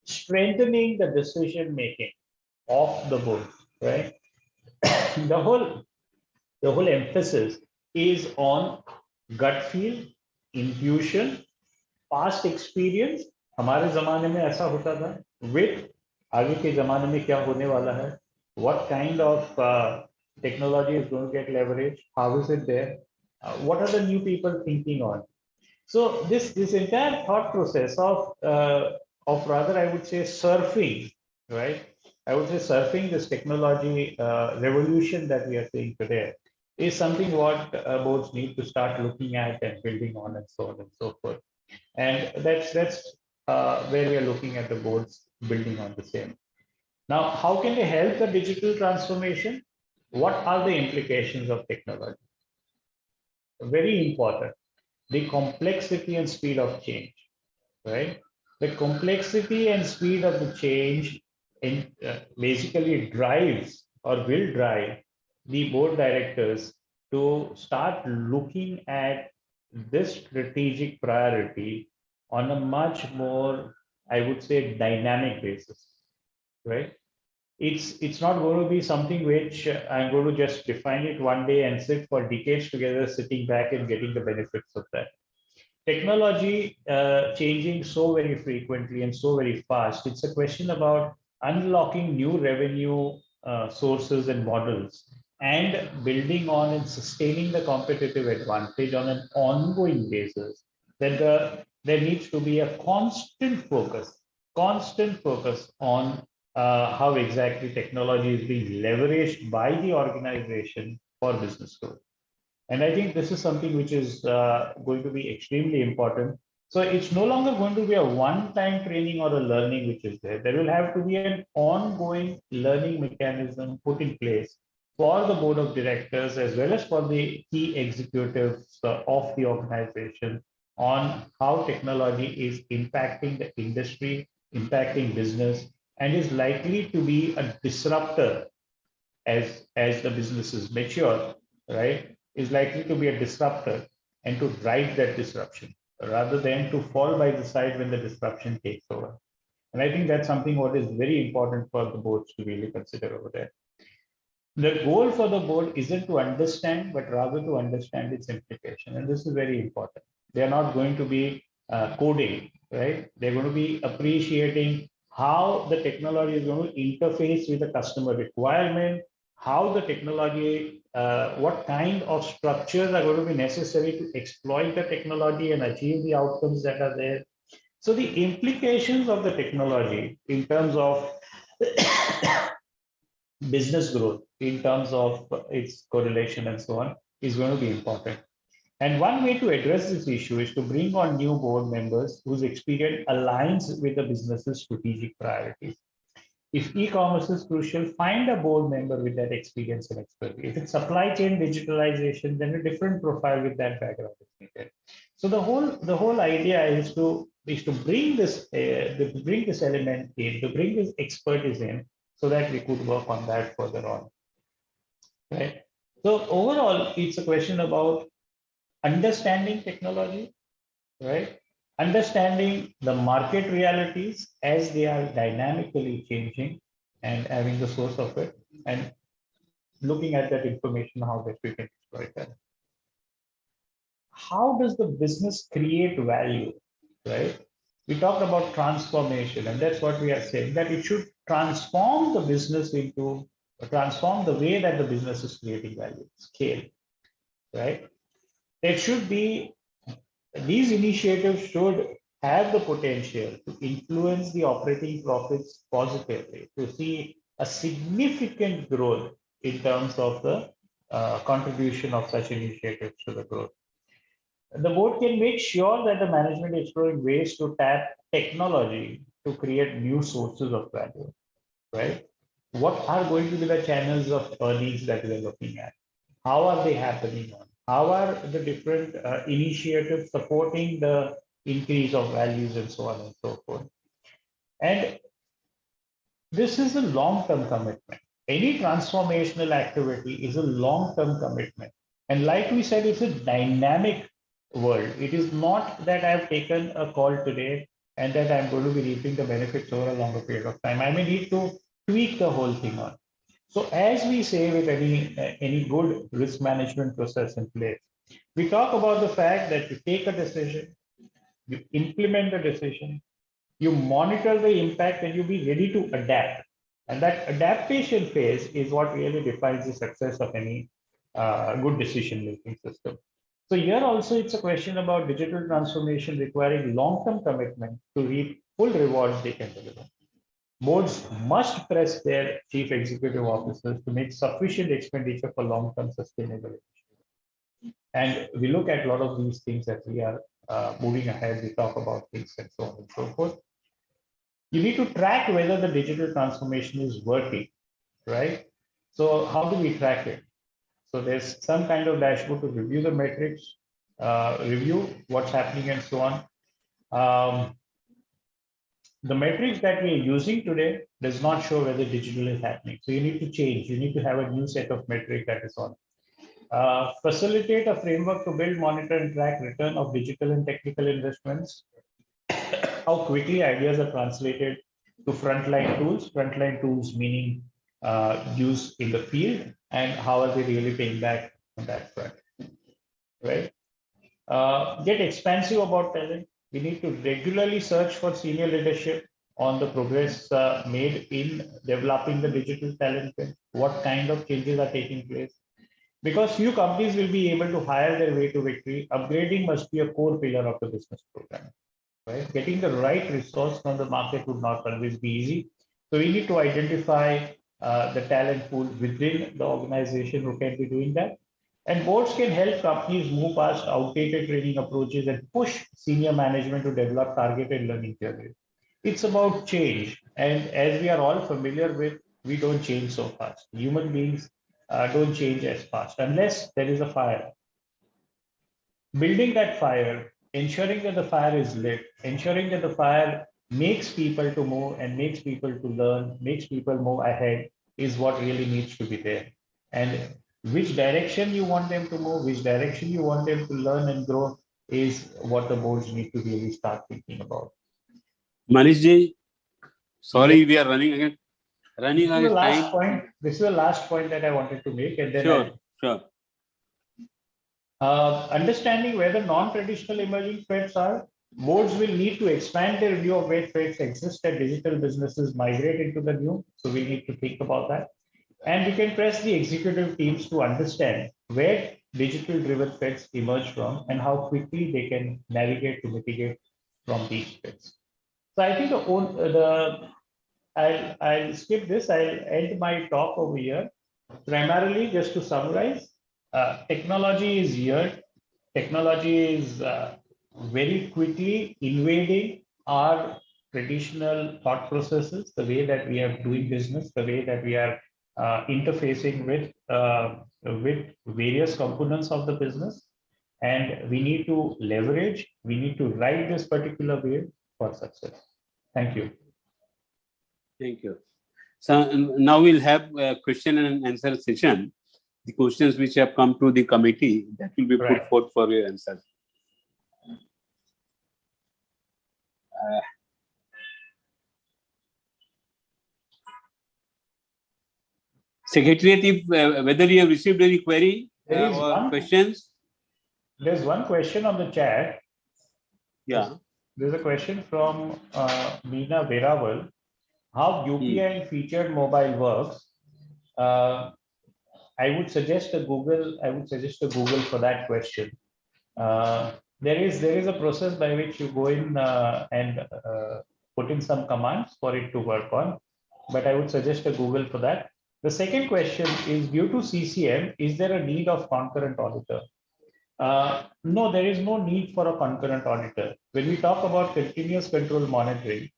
strengthening the decision making of the board, right? The whole emphasis is on gut feel, intuition, past experience. हमारे जमाने में ऐसा होता था, with आगे के जमाने में क्या होने वाला है, what kind of technology is going to get leveraged, how is it there, what are the new people thinking on. So this entire thought process of rather I would say surfing, right? I would say surfing this technology revolution that we are seeing today is something what boards need to start looking at and building on and so on and so forth. And that's where we are looking at the boards building on the same. Now, how can they help the digital transformation? What are the implications of technology? Very important. The complexity and speed of change, right? The complexity and speed of the change basically drives or will drive the board directors to start looking at this strategic priority on a much more, I would say, dynamic basis, right? It's not going to be something which I'm going to just define it one day and sit for decades together, sitting back and getting the benefits of that. Technology changing so very frequently and so very fast. It's a question about unlocking new revenue sources and models and building on and sustaining the competitive advantage on an ongoing basis. There needs to be a constant focus on how exactly technology is being leveraged by the organization for business growth. And I think this is something which is going to be extremely important. So it's no longer going to be a one-time training or a learning which is there. There will have to be an ongoing learning mechanism put in place for the board of directors as well as for the key executives of the organization on how technology is impacting the industry, impacting business, and is likely to be a disruptor as the businesses mature, right, is likely to be a disruptor and to drive that disruption rather than to fall by the side when the disruption takes over. And I think that's something what is very important for the boards to really consider over there. The goal for the board isn't to understand, but rather to understand its implication. And this is very important. They're not going to be coding, right? They're going to be appreciating how the technology is going to interface with the customer requirement, how the technology, what kind of structures are going to be necessary to exploit the technology and achieve the outcomes that are there. So the implications of the technology in terms of business growth, in terms of its correlation and so on, is going to be important. And one way to address this issue is to bring on new board members whose experience aligns with the business's strategic priorities. If e-commerce is crucial, find a board member with that experience and expertise. If it's supply chain digitalization, then a different profile with that background is needed. So the whole idea is to bring this element in, to bring this expertise in, so that we could work on that further on. Right. So overall, it's a question about understanding technology, right? Understanding the market realities as they are dynamically changing, and having the source of it and looking at that information, how best we can exploit that. How does the business create value, right? We talked about transformation, and that's what we are saying, that it should transform the business into, transform the way that the business is creating value, scale, right? It should be, these initiatives should have the potential to influence the operating profits positively, to see a significant growth in terms of the contribution of such initiatives to the growth. The board can make sure that the management is exploring ways to tap technology to create new sources of value, right? What are going to be the channels of earnings that we are looking at? How are they happening? How are the different initiatives supporting the increase of values and so on and so forth? And this is a long-term commitment. Any transformational activity is a long-term commitment. And like we said, it's a dynamic world. It is not that I've taken a call today and that I'm going to be reaping the benefits over a longer period of time. I may need to tweak the whole thing on. So as we say with any good risk management process in place, we talk about the fact that you take a decision, you implement the decision, you monitor the impact, and you be ready to adapt. And that adaptation phase is what really defines the success of any good decision-making system. So here also it's a question about digital transformation requiring long-term commitment to reap full rewards they can deliver. Boards must press their chief executive officers to make sufficient expenditure for long-term sustainability. And we look at a lot of these things as we are moving ahead. We talk about things and so on and so forth. You need to track whether the digital transformation is working, right? So how do we track it? So there's some kind of dashboard to review the metrics, review what's happening and so on. The metrics that we are using today does not show whether digital is happening. So you need to change. You need to have a new set of metrics that is on. Facilitate a framework to build, monitor, and track return of digital and technical investments. How quickly ideas are translated to frontline tools meaning use in the field, and how are they really paying back on that front, right? Get expansive about talent. We need to regularly search for senior leadership on the progress made in developing the digital talent, what kind of changes are taking place. Because few companies will be able to hire their way to victory, upgrading must be a core pillar of the business program. Right? Getting the right resource from the market would not always be easy. So we need to identify the talent pool within the organization who can be doing that. And boards can help companies move past outdated training approaches and push senior management to develop targeted learning journeys. It's about change. And as we are all familiar with, we don't change so fast. Human beings don't change as fast unless there is a fire. Building that fire, ensuring that the fire is lit, ensuring that the fire makes people to move and makes people to learn, makes people move ahead is what really needs to be there. And which direction you want them to move, which direction you want them to learn and grow is what the boards need to really start thinking about. Manish ji, sorry, Yes. we are running again. Running This is the against last time. point. This is the last point that I wanted to make, and then Sure. Understanding where the non-traditional emerging threats are, boards will need to expand their view of where threats exist and digital businesses migrate into the new. So we need to think about that. And we can press the executive teams to understand where digital-driven threats emerge from and how quickly they can navigate to mitigate from these threats. So I think I'll skip this. I'll end my talk over here. Primarily, just to summarize, technology is here. Technology is very quickly invading our traditional thought processes, the way that we are doing business, the way that we are interfacing with various components of the business. And we need to leverage, we need to ride this particular wave for success. Thank you. Thank you. So now we'll have a question and answer session. The questions which have come to the committee, that will be put forth for your answer. Secretariat, if whether you have received any query or questions. There's one question on the chat. Yeah. There's a question from Meena Veraval. How UPI and featured mobile works? I would suggest a Google. I would suggest a Google for that question. There is a process by which you go in and put in some commands for it to work on, but I would suggest a Google for that. The second question is, due to CCM, is there a need of concurrent auditor? No, there is no need for a concurrent auditor. When we talk about continuous control monitoring,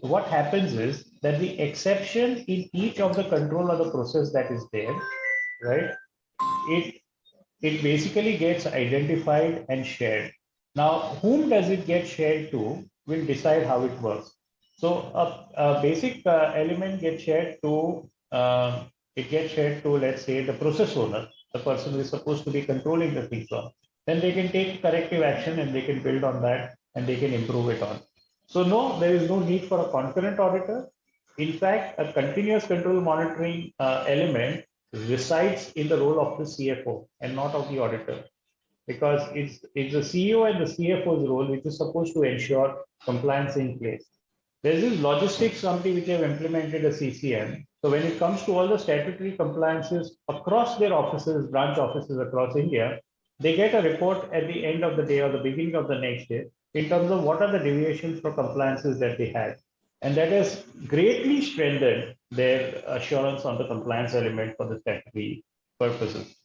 what happens is that the exception in each of the control of the process that is there, right? It basically gets identified and shared. Now, whom does it get shared to will decide how it works. So a basic element gets shared to let's say the process owner, the person who is supposed to be controlling the things on. Then they can take corrective action and they can build on that and they can improve it on. So no, there is no need for a concurrent auditor. In fact, a continuous control monitoring element resides in the role of the CFO and not of the auditor, because it's the CEO and the CFO's role which is supposed to ensure compliance in place. There's this logistics company which have implemented a CCM. So when it comes to all the statutory compliances across their offices, branch offices across India, they get a report at the end of the day or the beginning of the next day in terms of what are the deviations for compliances that they had. And that has greatly strengthened their assurance on the compliance element for the statutory purposes.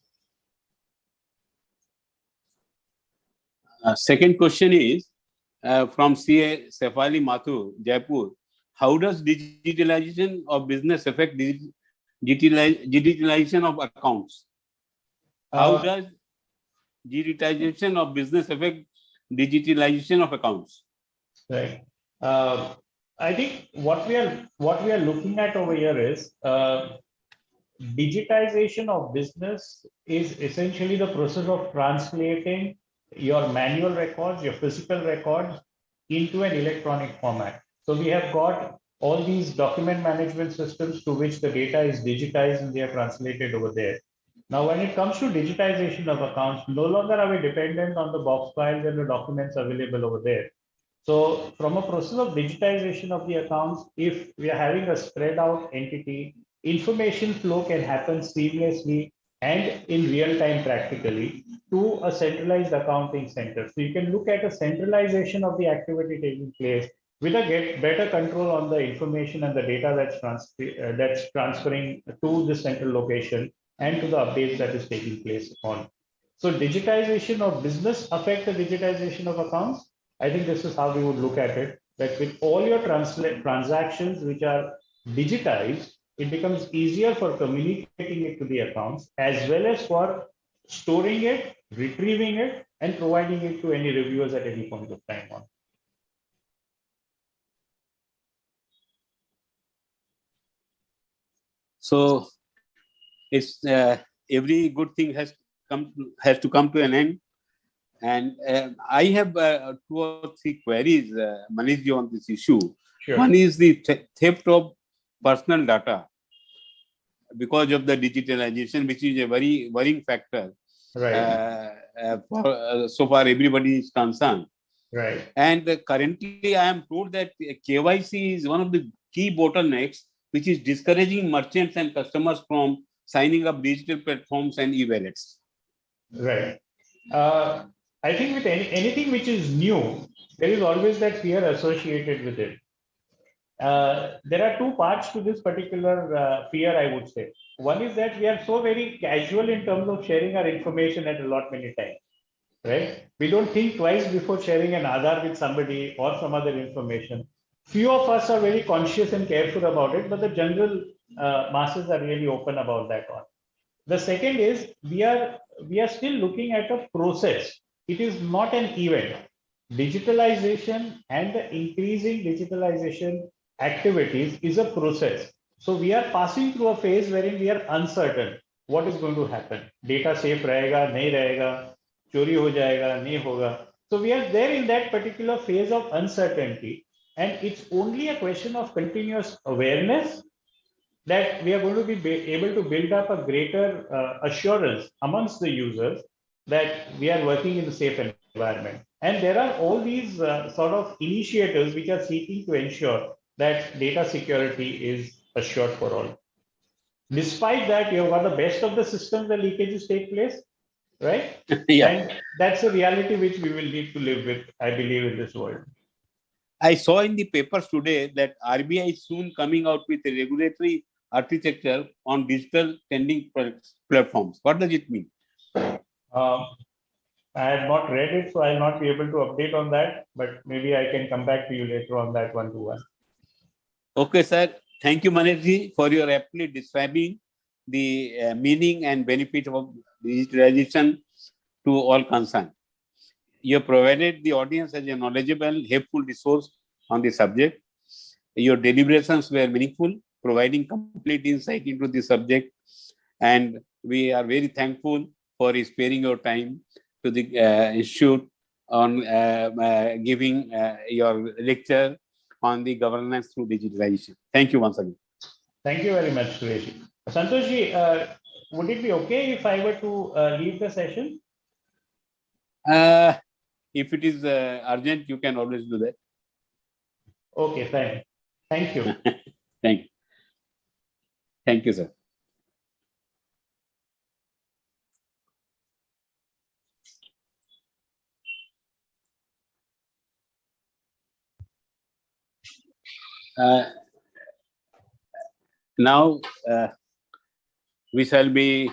Second question is from CA Sefali Mathur, Jaipur. How does digitalization of business affect digitalization of accounts? How does digitization of business affect digitalization of accounts? Right. I think what we are looking at over here is digitization of business is essentially the process of translating your manual records, your physical records into an electronic format. So we have got all these document management systems to which the data is digitized and they are translated over there. Now, when it comes to digitization of accounts, no longer are we dependent on the box files and the documents available over there. So from a process of digitization of the accounts, if we are having a spread out entity, information flow can happen seamlessly and in real time practically to a centralized accounting center. So you can look at a centralization of the activity taking place with a better control on the information and the data that's transferring to the central location and to the updates that is taking place on. So digitization of business affect the digitization of accounts. I think this is how we would look at it, that with all your transactions which are digitized, it becomes easier for communicating it to the accounts as well as for storing it, retrieving it, and providing it to any reviewers at any point of time on. So it's every good thing has to come to an end. And I have 2 or 3 queries, Manishji, on this issue. Sure. One is the theft of personal data because of the digitalization, which is a very worrying factor. Right. So far, everybody is concerned. Right. And currently, I am told that KYC is one of the key bottlenecks, which is discouraging merchants and customers from signing up digital platforms and e-wallets. Right. I think with anything which is new, there is always that fear associated with it. There are 2 parts to this particular fear, I would say. One is that we are so very casual in terms of sharing our information at a lot many times, right? We don't think twice before sharing an Aadhaar with somebody or some other information. Few of us are very conscious and careful about it, but the general masses are really open about that one. The second is we are still looking at a process. It is not an event. Digitalization and the increasing digitalization activities is a process. So we are passing through a phase wherein we are uncertain what is going to happen. Data safe rahega, nahi rahega, chori ho jayega, nahi hoga. So we are there in that particular phase of uncertainty, and it's only a question of continuous awareness that we are going to be able to build up a greater assurance amongst the users that we are working in a safe environment. And there are all these sort of initiatives which are seeking to ensure that data security is assured for all. Despite that, you have got the best of the systems, the leakages take place, right? Yeah. And that's a reality which we will need to live with, I believe, in this world. I saw in the papers today that RBI is soon coming out with a regulatory architecture on digital lending platforms. What does it mean? I have not read it, so I'll not be able to update on that, but maybe I can come back to you later on that one to one. Okay, sir. Thank you, Manishji, for your aptly describing the meaning and benefit of digitalization to all concerned. You have provided the audience as a knowledgeable, helpful resource on the subject. Your deliberations were meaningful, providing complete insight into the subject, and we are very thankful for sparing your time to the institute on giving your lecture on the governance through digitalization. Thank you once again. Thank you very much, Suresh. Santoshji, would it be okay if I were to leave the session? If it is urgent, you can always do that. Okay, fine. Thank you. Thank you. Thank you, sir. Now, we shall be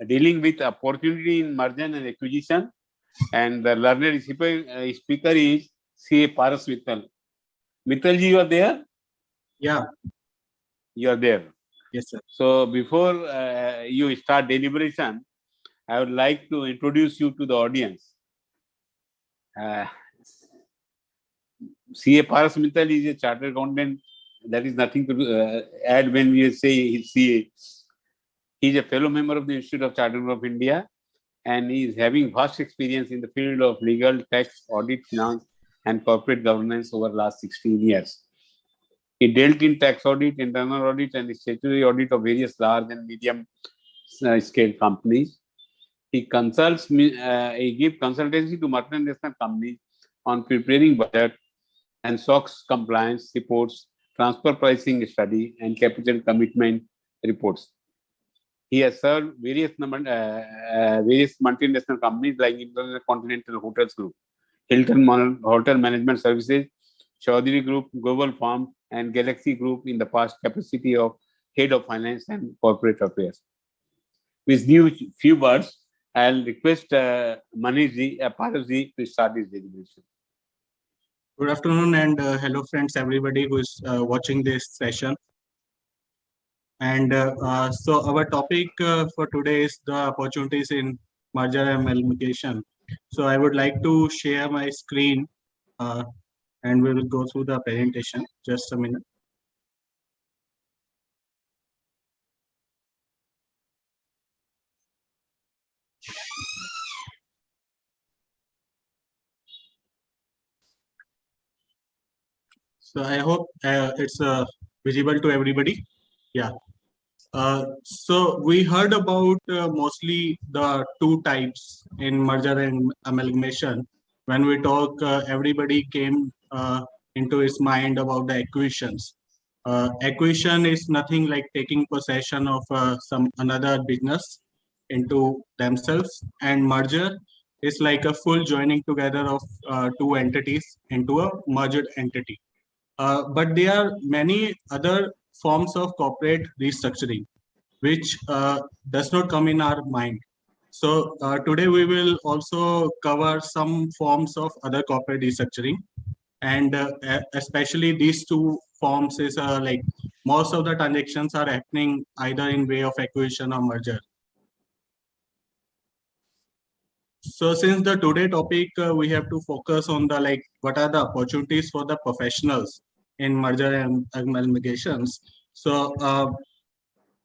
dealing with opportunity in merger and acquisition, and the learned speaker is C.A. Paras Mittal. Mittalji, you are there? Yeah. You are there. Yes, sir. So before you start deliberation, I would like to introduce you to the audience. C.A. Paras Mittal is a chartered accountant. There is nothing to add when we say he's CA. He is a fellow member of the Institute of Chartered of India, and he is having vast experience in the field of legal, tax, audit, finance, and corporate governance over the last 16 years. He dealt in tax audit, internal audit, and statutory audit of various large and medium scale companies. He consults, he gives consultancy to multinational companies on preparing budget and SOX compliance reports, transfer pricing study, and capital commitment reports. He has served various multinational companies like Intercontinental Hotels Group, Hilton Hotel Management Services, Chaudhary Group, Global Farm, and Galaxy Group in the past capacity of Head of Finance and Corporate Affairs. With few words, I'll request Manishji, Parasji to start this deliberation. Good afternoon and hello friends, everybody who is watching this session. And so our topic for today is the opportunities in merger and amalgamation. So I would like to share my screen and we will go through the presentation. Just a minute. So I hope it's visible to everybody. Yeah. So we heard about mostly the two types in merger and amalgamation. When we talk, everybody came into his mind about the acquisitions. Acquisition is nothing like taking possession of some another business into themselves, and merger is like a full joining together of two entities into a merged entity. But there are many other forms of corporate restructuring which does not come in our mind. So today we will also cover some forms of other corporate restructuring, and especially these two forms is like most of the transactions are happening either in way of acquisition or merger. So since the today topic, we have to focus on the like what are the opportunities for the professionals in merger and amalgamations. So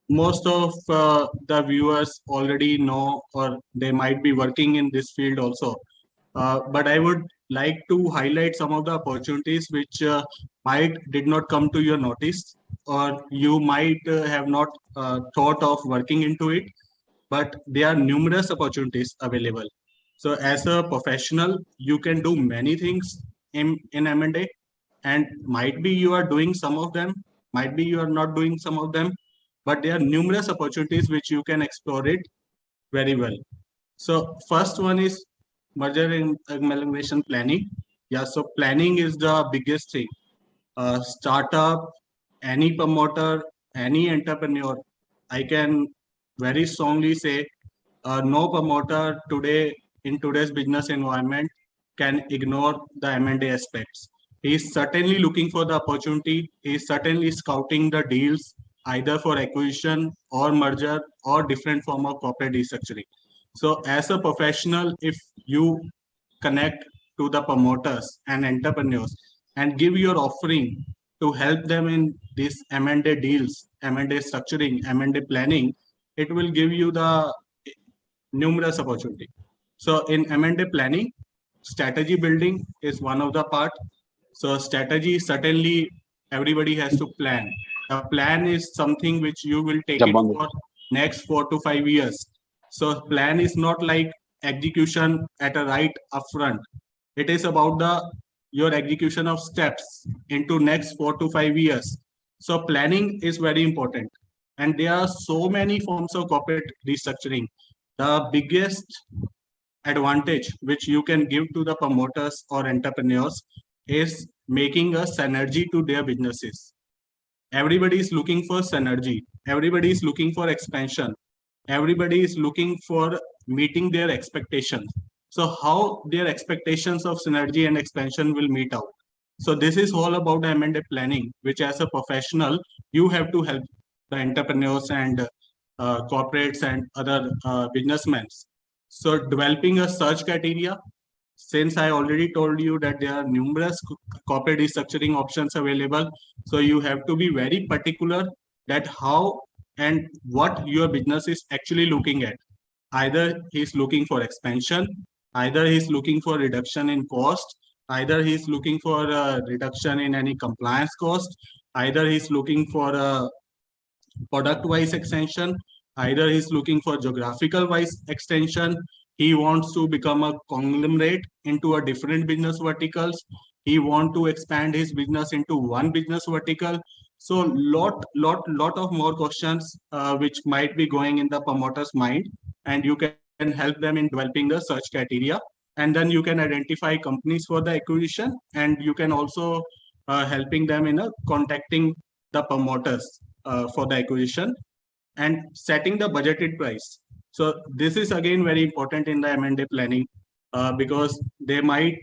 most of the viewers already know, or they might be working in this field also. But I would like to highlight some of the opportunities which might did not come to your notice. or you might have not thought of working into it, but there are numerous opportunities available. So as a professional, you can do many things in M&A, and might be you are doing some of them, might be you are not doing some of them, but there are numerous opportunities which you can explore it very well. So first one is merger and amalgamation planning. Yeah, so planning is the biggest thing. Startup, any promoter, any entrepreneur, I can very strongly say no promoter today in today's business environment can ignore the M&A aspects. He is certainly looking for the opportunity. He is certainly scouting the deals either for acquisition or merger or different form of corporate restructuring. So as a professional, if you connect to the promoters and entrepreneurs and give your offering to help them in these M&A deals, M&A structuring, M&A planning, it will give you the numerous opportunity. So in M&A planning, strategy building is one of the part. So strategy, certainly everybody has to plan. A plan is something which you will take it for next 4 to 5 years. So plan is not like execution at a right upfront. It is about the your execution of steps into next 4 to 5 years. So planning is very important. And there are so many forms of corporate restructuring. The biggest advantage which you can give to the promoters or entrepreneurs is making a synergy to their businesses. Everybody is looking for synergy. Everybody is looking for expansion. Everybody is looking for meeting their expectations. So how their expectations of synergy and expansion will meet out. So this is all about M&A planning, which as a professional, you have to help the entrepreneurs and corporates and other businessmen. So developing a search criteria, since I already told you that there are numerous corporate restructuring options available, so you have to be very particular that how and what your business is actually looking at. Either he's looking for expansion, either he's looking for reduction in cost, either he's looking for a reduction in any compliance cost, either he's looking for a product wise extension, either he's looking for geographical wise extension, he wants to become a conglomerate into a different business verticals, he want to expand his business into one business vertical. So lot of more questions which might be going in the promoter's mind, and you can help them in developing the search criteria, and then you can identify companies for the acquisition, and you can also helping them in contacting the promoters for the acquisition and setting the budgeted price. So this is again very important in the M&A planning because they might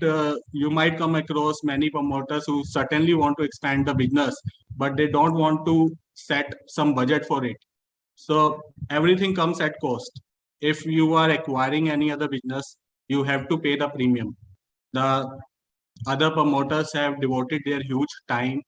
you might come across many promoters who certainly want to expand the business, but they don't want to set some budget for it. So everything comes at cost. If you are acquiring any other business, you have to pay the premium. The other promoters have devoted their huge time.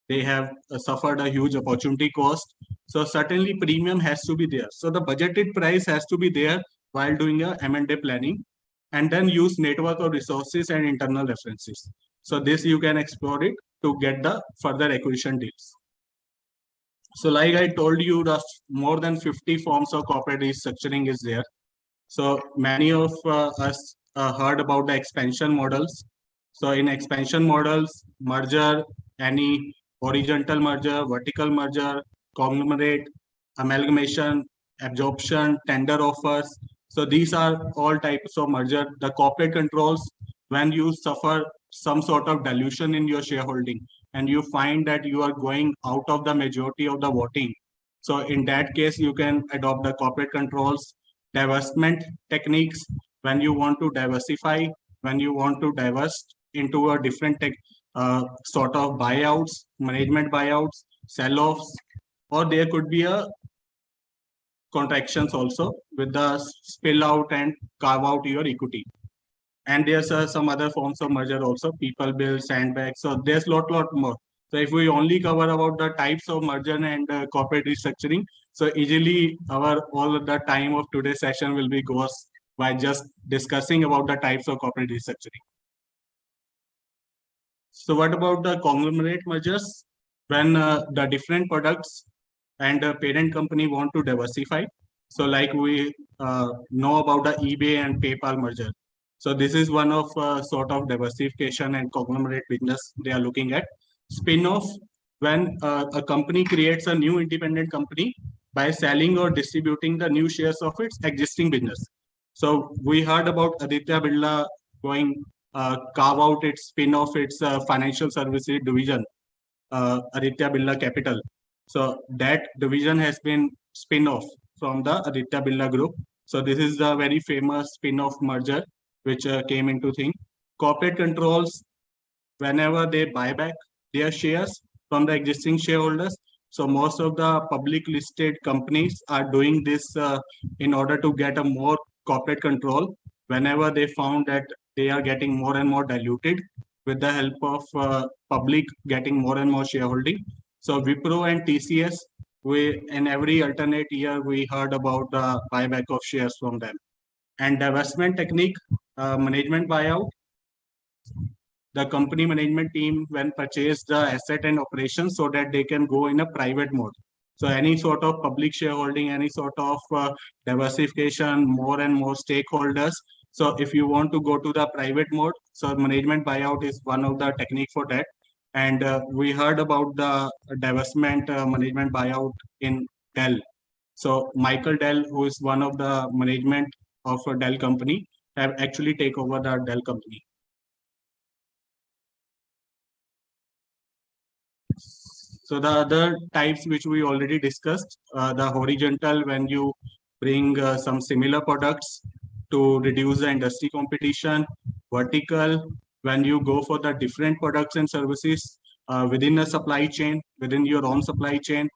They have suffered a huge opportunity cost. So certainly premium has to be there. So the budgeted price has to be there while doing a M&A planning, and then use network of resources and internal references. So this you can explore it to get the further acquisition deals. So like I told you, the more than 50 forms of corporate restructuring is there. So many of us heard about the expansion models. So in expansion models, merger, any horizontal merger, vertical merger, conglomerate, amalgamation, absorption, tender offers. So these are all types of merger. The corporate controls, when you suffer some sort of dilution in your shareholding and you find that you are going out of the majority of the voting. So in that case, you can adopt the corporate controls, divestment techniques when you want to diversify, when you want to divest into a different sort of buyouts, management buyouts, sell-offs, or there could be a contractions also with the spill out and carve out your equity. And there's some other forms of merger also, people bill, sandbags. So there's lot more. So if we only cover about the types of merger and corporate restructuring, so easily all of the time of today's session will be goes by just discussing about the types of corporate restructuring. So what about the conglomerate mergers? when the different products and the parent company want to diversify. So like we know about the eBay and PayPal merger. So this is one of sort of diversification and conglomerate business they are looking at. Spin-off, when a company creates a new independent company by selling or distributing the new shares of its existing business. So we heard about Aditya Birla going carve out its spin-off its financial services division, Aditya Birla Capital. So that division has been spin-off from the Aditya Birla Group. So this is the very famous spin-off merger which came into thing. Corporate controls, whenever they buy back their shares from the existing shareholders. So most of the public listed companies are doing this in order to get a more corporate control whenever they found that they are getting more and more diluted with the help of public getting more and more shareholding. So Wipro and TCS, we in every alternate year we heard about the buyback of shares from them. And divestment technique, management buyout, the company management team when purchase the asset and operations so that they can go in a private mode. So any sort of public shareholding, any sort of diversification, more and more stakeholders. So if you want to go to the private mode, so management buyout is one of the technique for that. And we heard about the divestment management buyout in Dell. So Michael Dell, who is one of the management of a Dell company, have actually take over the Dell company. So the other types which we already discussed, the horizontal, when you bring some similar products to reduce the industry competition. Vertical, when you go for the different products and services within a supply chain, within your own supply chain.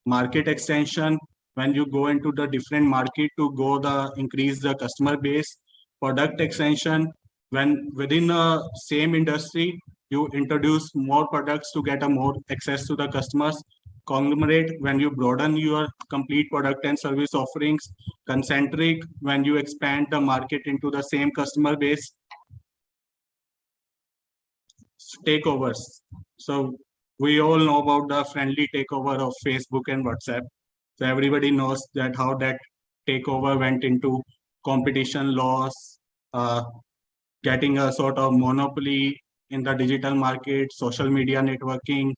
Market extension, when you go into the different market to go the increase the customer base. Product extension, when within a same industry you introduce more products to get a more access to the customers. Conglomerate, when you broaden your complete product and service offerings. Concentric, when you expand the market into the same customer base. Takeovers, so we all know about the friendly takeover of Facebook and WhatsApp. So everybody knows that how that takeover went into competition laws, getting a sort of monopoly in the digital market, social media networking.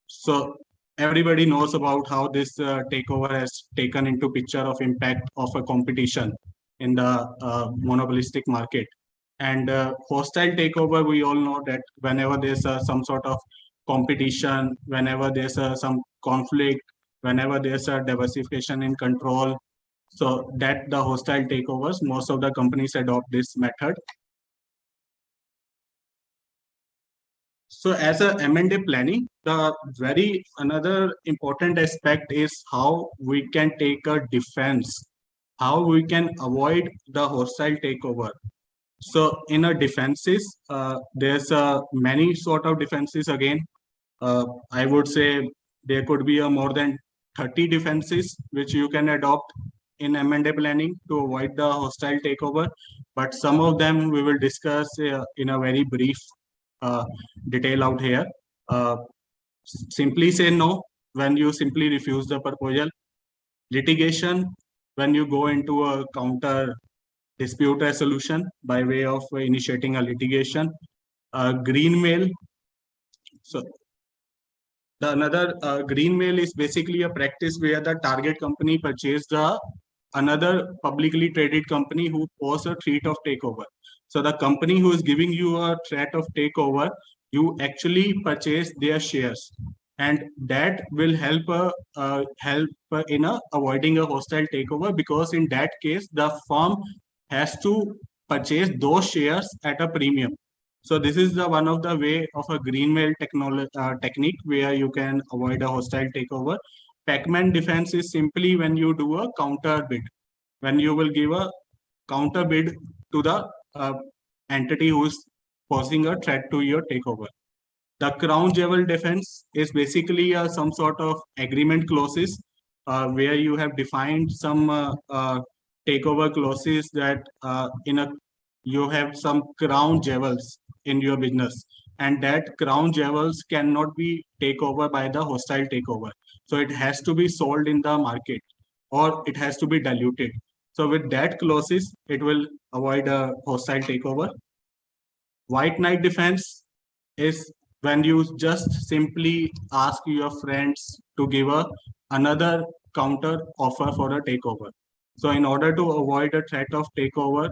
So everybody knows about how this takeover has taken into picture of impact of a competition in the monopolistic market. And hostile takeover, we all know that whenever there's some sort of competition, whenever there's some conflict, whenever there's a diversification in control, so that the hostile takeovers, most of the companies adopt this method. So as a M&A planning, the very another important aspect is how we can take a defense, how we can avoid the hostile takeover. So in a defenses, there's many sort of defenses again. I would say there could be a more than 30 defenses which you can adopt in M&A planning to avoid the hostile takeover. But some of them we will discuss in a very brief detail out here. Simply say no when you simply refuse the proposal. Litigation, when you go into a counter dispute resolution by way of initiating a litigation. Green mail. So the another green mail is basically a practice where the target company purchased another publicly traded company who pose a threat of takeover. So the company who is giving you a threat of takeover, you actually purchase their shares, and that will help in avoiding a hostile takeover, because in that case the firm has to purchase those shares at a premium. So this is the one of the way of a green mail technique where you can avoid a hostile takeover. Pac-Man defense is simply when you do a counter bid, when you will give a counter bid to the entity who is posing a threat to your takeover. The crown jewel defense is basically some sort of agreement clauses where you have defined some takeover clauses that you have some crown jewels in your business. and that crown jewels cannot be taken over by the hostile takeover. So it has to be sold in the market, or it has to be diluted. So with that clauses, it will avoid a hostile takeover. White knight defense is when you just simply ask your friends to give another counter offer for a takeover. So in order to avoid a threat of takeover,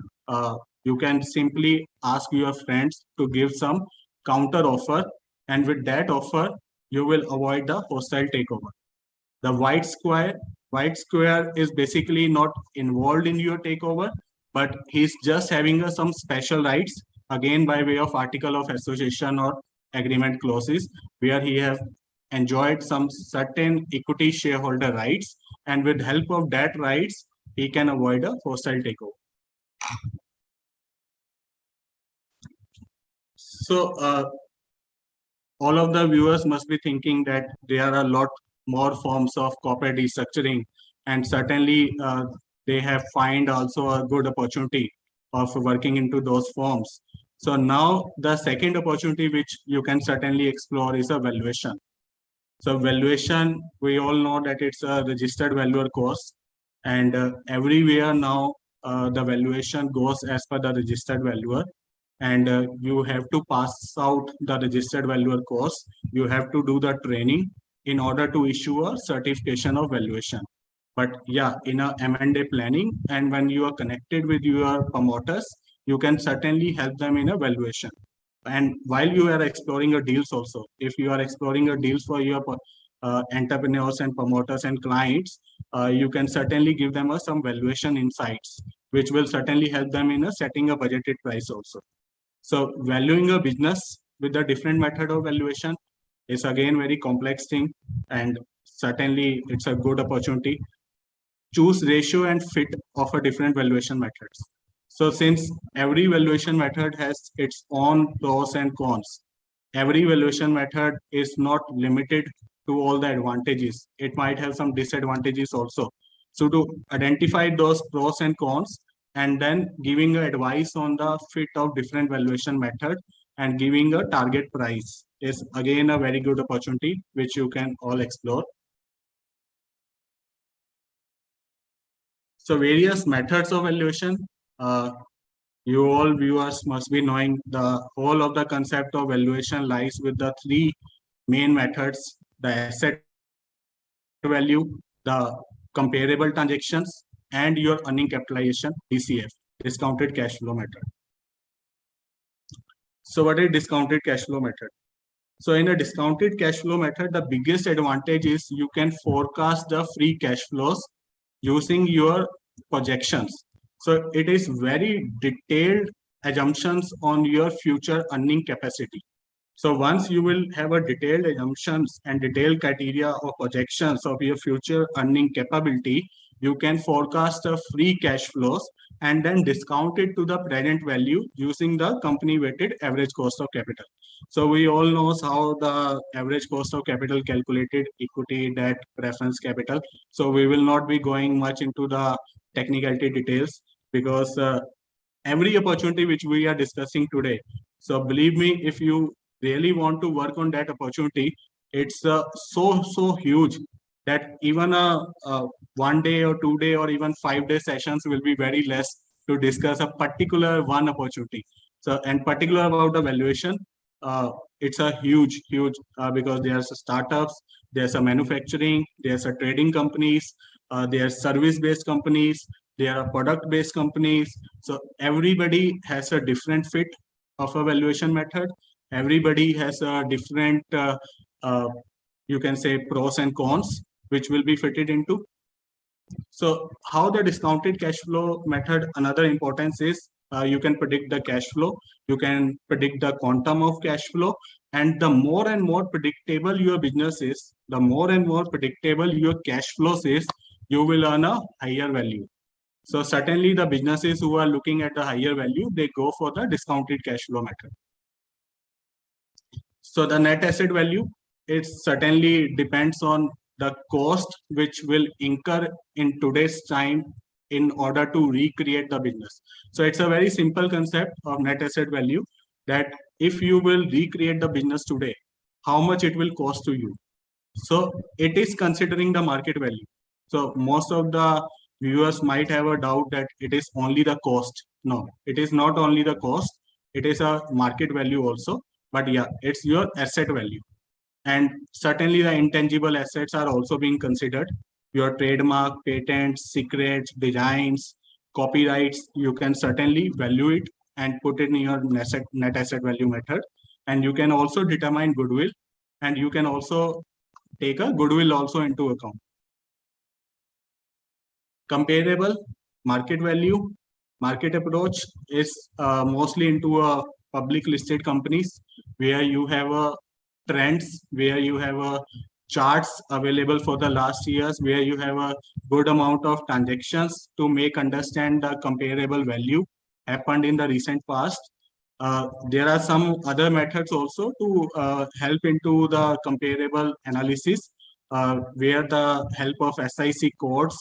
you can simply ask your friends to give some counter offer, and with that offer, you will avoid the hostile takeover. The white square is basically not involved in your takeover, but he's just having some special rights, again by way of article of association or agreement clauses, where he have enjoyed some certain equity shareholder rights, and with help of that rights, he can avoid a hostile takeover. So all of the viewers must be thinking that there are a lot more forms of corporate restructuring, and certainly they have find also a good opportunity of working into those forms. So now the second opportunity which you can certainly explore is a valuation. So valuation, we all know that it's a registered valuer course, and everywhere now the valuation goes as per the registered valuer, and you have to pass out the registered valuer course. You have to do the training in order to issue a certification of valuation. But yeah, in a M&A planning, and when you are connected with your promoters, you can certainly help them in a valuation. And while you are exploring your deals also, if you are exploring your deals for your entrepreneurs and promoters and clients, you can certainly give them some valuation insights, which will certainly help them in setting a budgeted price also. So valuing a business with a different method of valuation is again very complex thing, and certainly it's a good opportunity. Choose ratio and fit of a different valuation methods. So since every valuation method has its own pros and cons, every valuation method is not limited to all the advantages. It might have some disadvantages also. So to identify those pros and cons, and then giving advice on the fit of different valuation method and giving a target price is again a very good opportunity which you can all explore. So various methods of valuation. You all viewers must be knowing the whole of the concept of valuation lies with the three main methods: the asset value, the comparable transactions, and your earning capitalization, DCF, discounted cash flow method. So what is discounted cash flow method? So in a discounted cash flow method, the biggest advantage is you can forecast the free cash flows using your projections. So it is very detailed assumptions on your future earning capacity. So once you will have a detailed assumptions and detailed criteria or projections of your future earning capability, you can forecast the free cash flows and then discount it to the present value using the company weighted average cost of capital. So we all know how the average cost of capital calculated: equity, debt, preference capital. So we will not be going much into the technicality details, because every opportunity which we are discussing today, so believe me, if you really want to work on that opportunity, it's so huge that even a 1 day or 2 day or even 5 day sessions will be very less to discuss a particular one opportunity. So, and particular about the valuation, it's a huge because there's startups, there's a manufacturing, there's a trading companies, there's service based companies, there are product based companies. So everybody has a different fit of a valuation method. Everybody has a different you can say pros and cons which will be fitted into. So how the discounted cash flow method, another importance is you can predict the cash flow, you can predict the quantum of cash flow, and the more and more predictable your business is, the more and more predictable your cash flows is, you will earn a higher value. So certainly the businesses who are looking at the higher value, they go for the discounted cash flow method. So the net asset value, it certainly depends on the cost which will incur in today's time in order to recreate the business. So it's a very simple concept of net asset value. that if you will recreate the business today, how much it will cost to you. So it is considering the market value. So most of the viewers might have a doubt that it is only the cost. No, it is not only the cost. It is a market value also. But yeah, it's your asset value. And certainly the intangible assets are also being considered. Your trademark, patents, secrets, designs, copyrights, you can certainly value it and put it in your net asset value method. And you can also determine goodwill, and you can also take a goodwill also into account. Comparable market value, market approach is mostly into a public listed companies where you have a trends, where you have a charts available for the last years, where you have a good amount of transactions to make understand the comparable value happened in the recent past. There are some other methods also to help into the comparable analysis, where the help of SIC codes,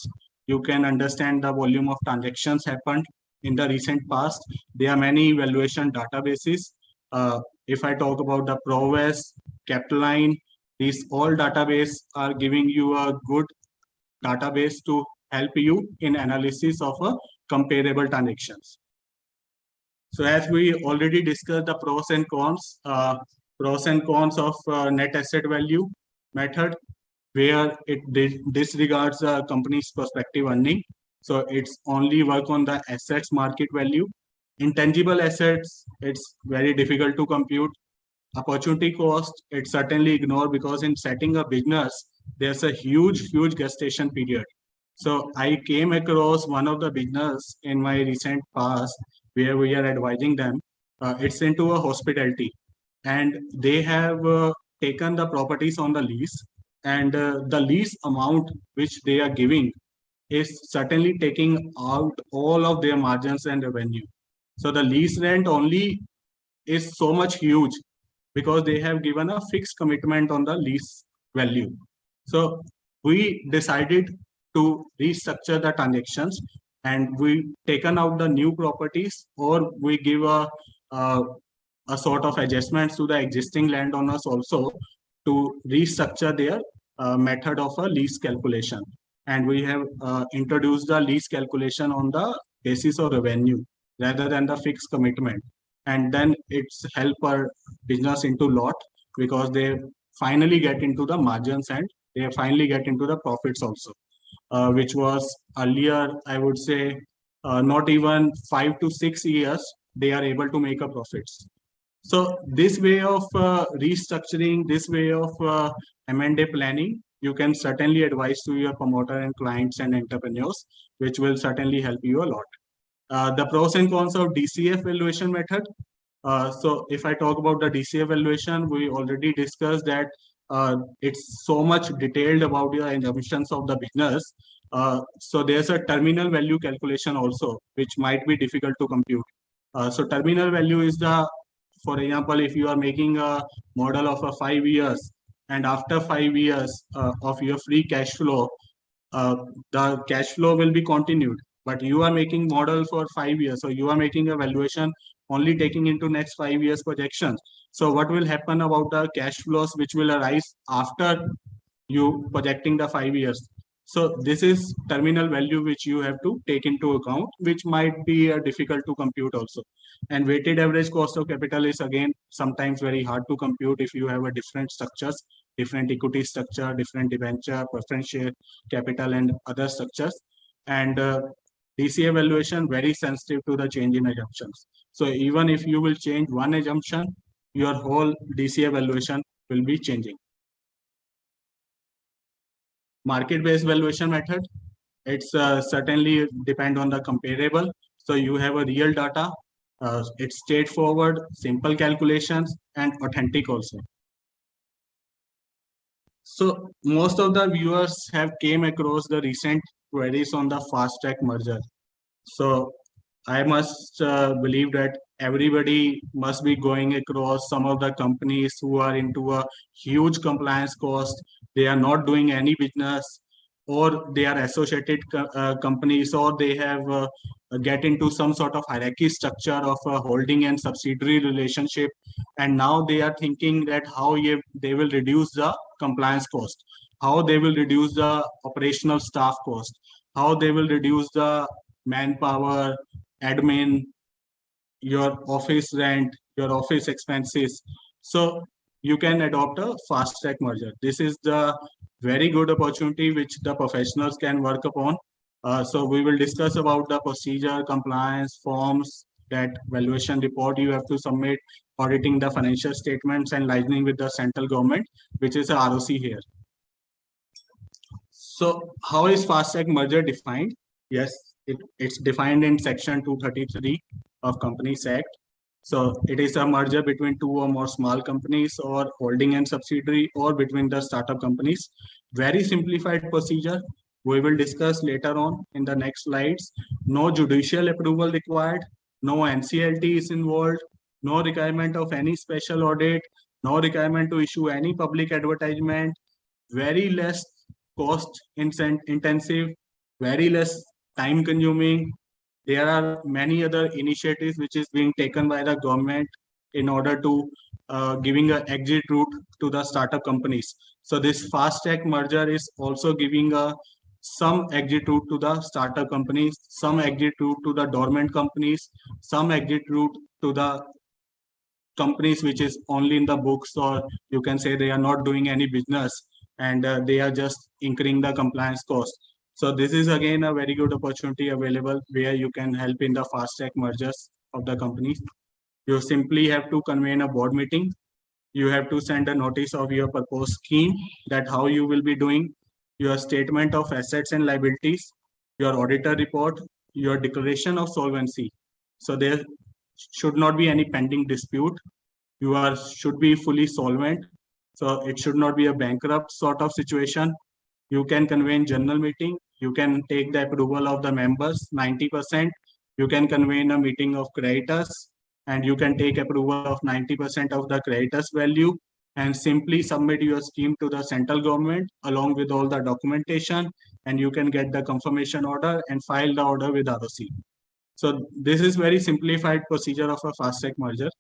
you can understand the volume of transactions happened in the recent past. There are many valuation databases. If I talk about the Prowess, Capline, these all database are giving you a good database to help you in analysis of a comparable transactions. So as we already discussed the pros and cons of net asset value method, where it disregards the company's prospective earning. So it's only work on the assets market value. Intangible assets, it's very difficult to compute. Opportunity cost, it's certainly ignored because in setting a business, there's a huge gestation period. So I came across one of the business in my recent past where we are advising them. It's into a hospitality, and they have taken the properties on the lease, and the lease amount which they are giving is certainly taking out all of their margins and revenue. So the lease rent only is so much huge because they have given a fixed commitment on the lease value. So we decided to restructure the transactions, and we taken out the new properties, or we give a sort of adjustments to the existing landowners also to restructure their method of a lease calculation. And we have introduced the lease calculation on the basis of revenue rather than the fixed commitment. And then it's help our business into lot because they finally get into the margins and they finally get into the profits also, which was earlier, I would say, not even 5 to 6 years, they are able to make a profits. So this way of restructuring, this way of M&A planning, you can certainly advise to your promoter and clients and entrepreneurs, which will certainly help you a lot. The pros and cons of DCF valuation method. So if I talk about the DCF valuation, we already discussed that it's so much detailed about the assumptions of the business. So there's a terminal value calculation also, which might be difficult to compute. So terminal value is the, for example, if you are making a model of a 5 years, and after 5 years of your free cash flow, the cash flow will be continued, but you are making model for 5 years, so you are making a valuation only taking into next 5 years projections. So what will happen about the cash flows which will arise after you projecting the 5 years? So this is terminal value which you have to take into account, which might be difficult to compute also. And weighted average cost of capital is again sometimes very hard to compute if you have a different structures, different equity structure, different debenture, preference share capital, and other structures. And DC evaluation very sensitive to the change in assumptions. So even if you will change one assumption, your whole DC evaluation will be changing. Market-based valuation method, it's certainly depend on the comparable. So you have a real data, it's straightforward, simple calculations, and authentic also. So most of the viewers have came across the recent queries on the fast track merger. So I must believe that everybody must be going across some of the companies who are into a huge compliance cost. They are not doing any business. or they are associated companies, or they have get into some sort of hierarchy structure of a holding and subsidiary relationship, and now they are thinking that how they will reduce the compliance cost, how they will reduce the operational staff cost, how they will reduce the manpower, admin, your office rent, your office expenses. So you can adopt a fast track merger. This is the very good opportunity which the professionals can work upon. So we will discuss about the procedure, compliance, forms, that valuation report you have to submit, auditing the financial statements, and liaising with the central government, which is a ROC here. So how is fast track merger defined? Yes, it's defined in section 233 of Companies Act. So it is a merger between two or more small companies, or holding and subsidiary, or between the startup companies. Very simplified procedure. We will discuss later on in the next slides. No judicial approval required. No NCLT is involved. No requirement of any special audit. No requirement to issue any public advertisement. Very less cost intensive, very less time consuming. There are many other initiatives which is being taken by the government in order to giving a exit route to the startup companies. So this fast track merger is also giving some exit route to the startup companies, some exit route to the dormant companies, some exit route to the companies which is only in the books, or you can say they are not doing any business, and they are just incurring the compliance cost. So this is again a very good opportunity available where you can help in the fast track mergers of the companies. You simply have to convene a board meeting. You have to send a notice of your proposed scheme, that how you will be doing, your statement of assets and liabilities, your auditor report, your declaration of solvency. So there should not be any pending dispute. You should be fully solvent. So it should not be a bankrupt sort of situation. You can convene general meeting. You can take the approval of the members, 90%. You can convene a meeting of creditors, and you can take approval of 90% of the creditors value, and simply submit your scheme to the central government along with all the documentation, and you can get the confirmation order and file the order with ROC. So this is very simplified procedure of a fast track merger.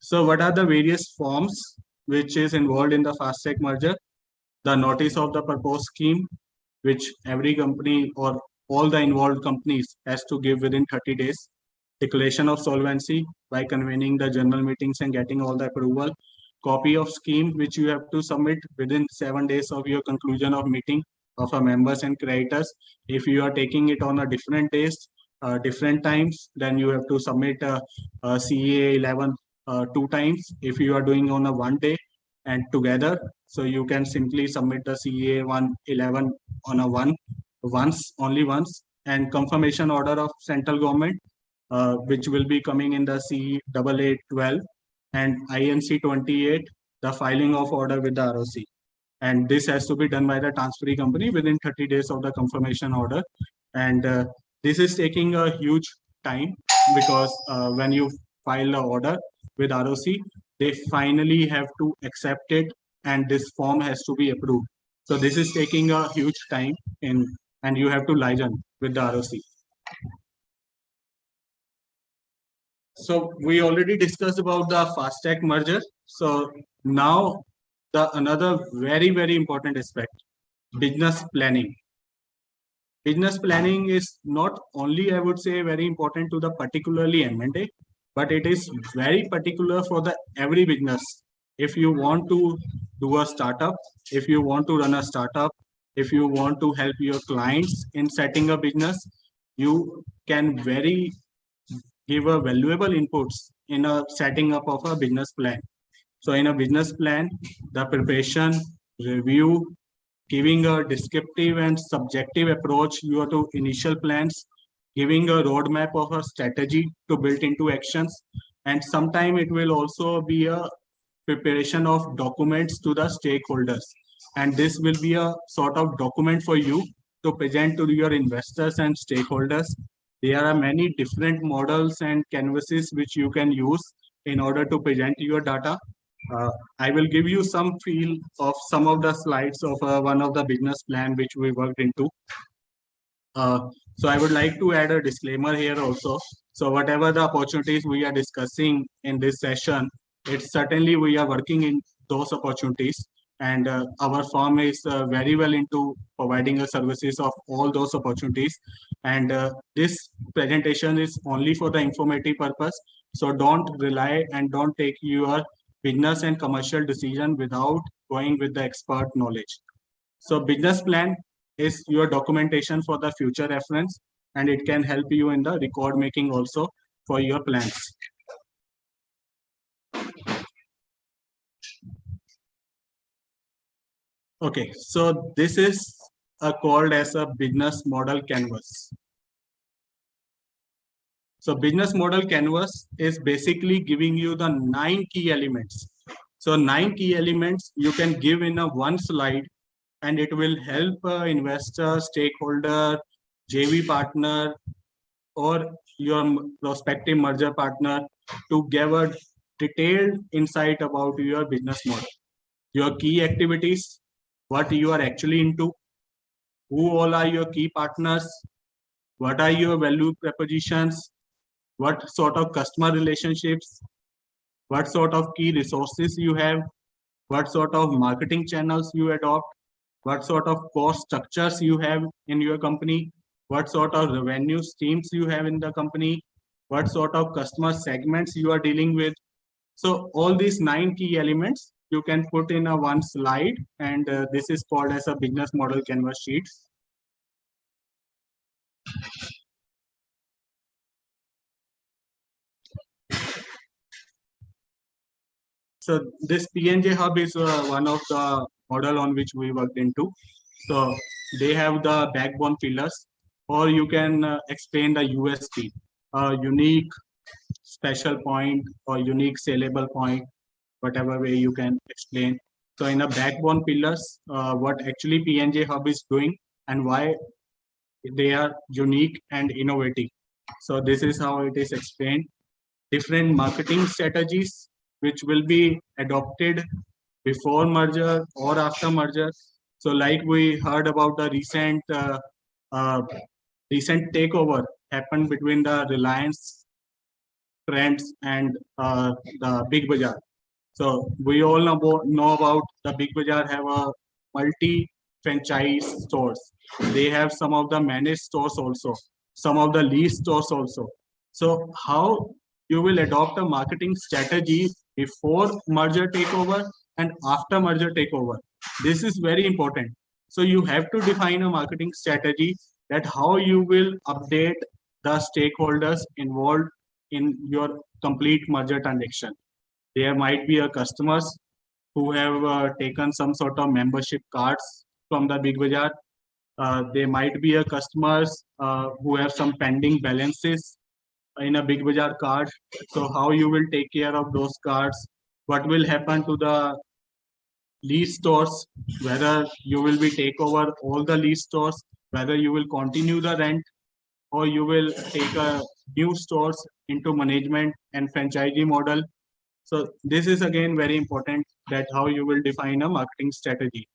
So what are the various forms which is involved in the fast track merger? The notice of the proposed scheme, which every company or all the involved companies has to give within 30 days. Declaration of solvency by convening the general meetings and getting all the approval. Copy of scheme which you have to submit within 7 days of your conclusion of meeting of our members and creditors. If you are taking it on a different days, different times, then you have to submit a CA 11 2 times. If you are doing on a 1 day and together, so you can simply submit the CA 111 on a only once, and confirmation order of central government, which will be coming in the C 8812 and INC 28, the filing of order with the ROC. And this has to be done by the transferee company within 30 days of the confirmation order. And this is taking a huge time, because when you file the order with ROC, they finally have to accept it, and this form has to be approved. So this is taking a huge time, and you have to liaison with the ROC. So we already discussed about the fast track merger. So now the another very, very important aspect, business planning. Business planning is not only, I would say, very important to the particularly M&A, but it is very particular for the every business. If you want to do a startup, if you want to run a startup, if you want to help your clients in setting a business, you can give a valuable inputs in a setting up of a business plan. So in a business plan, the preparation, review, giving a descriptive and subjective approach to initial plans, giving a roadmap of a strategy to build into actions, and sometime it will also be a preparation of documents to the stakeholders. And this will be a sort of document for you to present to your investors and stakeholders. There are many different models and canvases which you can use in order to present your data. I will give you some feel of some of the slides of one of the business plan which we worked into. So I would like to add a disclaimer here also. So whatever the opportunities we are discussing in this session, it's certainly we are working in those opportunities, and our firm is very well into providing the services of all those opportunities. And this presentation is only for the informative purpose. So don't rely and don't take your business and commercial decision without going with the expert knowledge. So business plan is your documentation for the future reference, and it can help you in the record making also for your plans. Okay, so this is called as a business model canvas. So business model canvas is basically giving you the 9 key elements. So 9 key elements you can give in a one slide, and it will help investor, stakeholder, JV partner, or your prospective merger partner to give a detailed insight about your business model, your key activities, what you are actually into, who all are your key partners, what are your value propositions, what sort of customer relationships, what sort of key resources you have, what sort of marketing channels you adopt, what sort of cost structures you have in your company, what sort of revenue streams you have in the company, what sort of customer segments you are dealing with. So all these 9 key elements you can put in a one slide, and this is called as a business model canvas sheet. So this PNJ hub is one of the model on which we worked into. So they have the backbone pillars, or you can explain the USP, unique special point or unique saleable point, whatever way you can explain. So in a backbone pillars, what actually PNJ hub is doing and why they are unique and innovative. So this is how it is explained. Different marketing strategies which will be adopted before merger or after merger. So like we heard about the recent takeover happened between the Reliance Trends and the Big Bazaar. So we all know about the Big Bazaar have a multi franchise stores. They have some of the managed stores also, some of the lease stores also. So how you will adopt a marketing strategy before merger takeover and after merger takeover. This is very important. So you have to define a marketing strategy that how you will update the stakeholders involved in your complete merger transaction. There might be a customers who have taken some sort of membership cards from the Big Bazaar. There might be a customers who have some pending balances in a Big Bazaar card. So how you will take care of those cards? What will happen to the lease stores? Whether you will be take over all the lease stores, whether you will continue the rent, or you will take a new stores into management and franchisee model. So this is again very important, that how you will define a marketing strategy.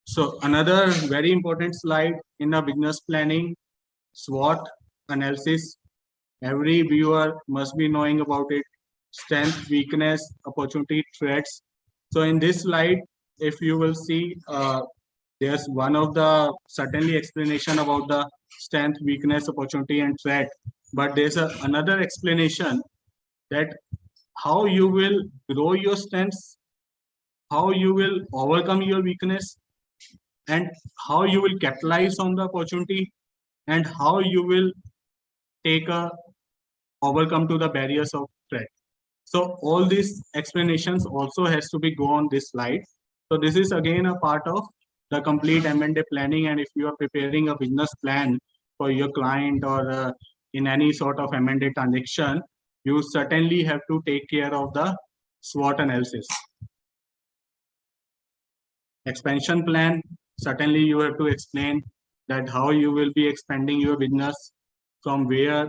So another very important slide in a business planning, SWOT analysis. Every viewer must be knowing about it. Strength, weakness, opportunity, threats. So in this slide, if you will see, there's one of the certainly explanation about the strength, weakness, opportunity, and threat. But there's another explanation that how you will grow your strengths, how you will overcome your weakness, and how you will capitalize on the opportunity, and how you will take a overcome to the barriers of threat. So all these explanations also has to be go on this slide. So this is again a part of the complete M&A planning, and if you are preparing a business plan for your client or in any sort of M&A transaction, you certainly have to take care of the SWOT analysis. Expansion plan, certainly you have to explain that how you will be expanding your business, from where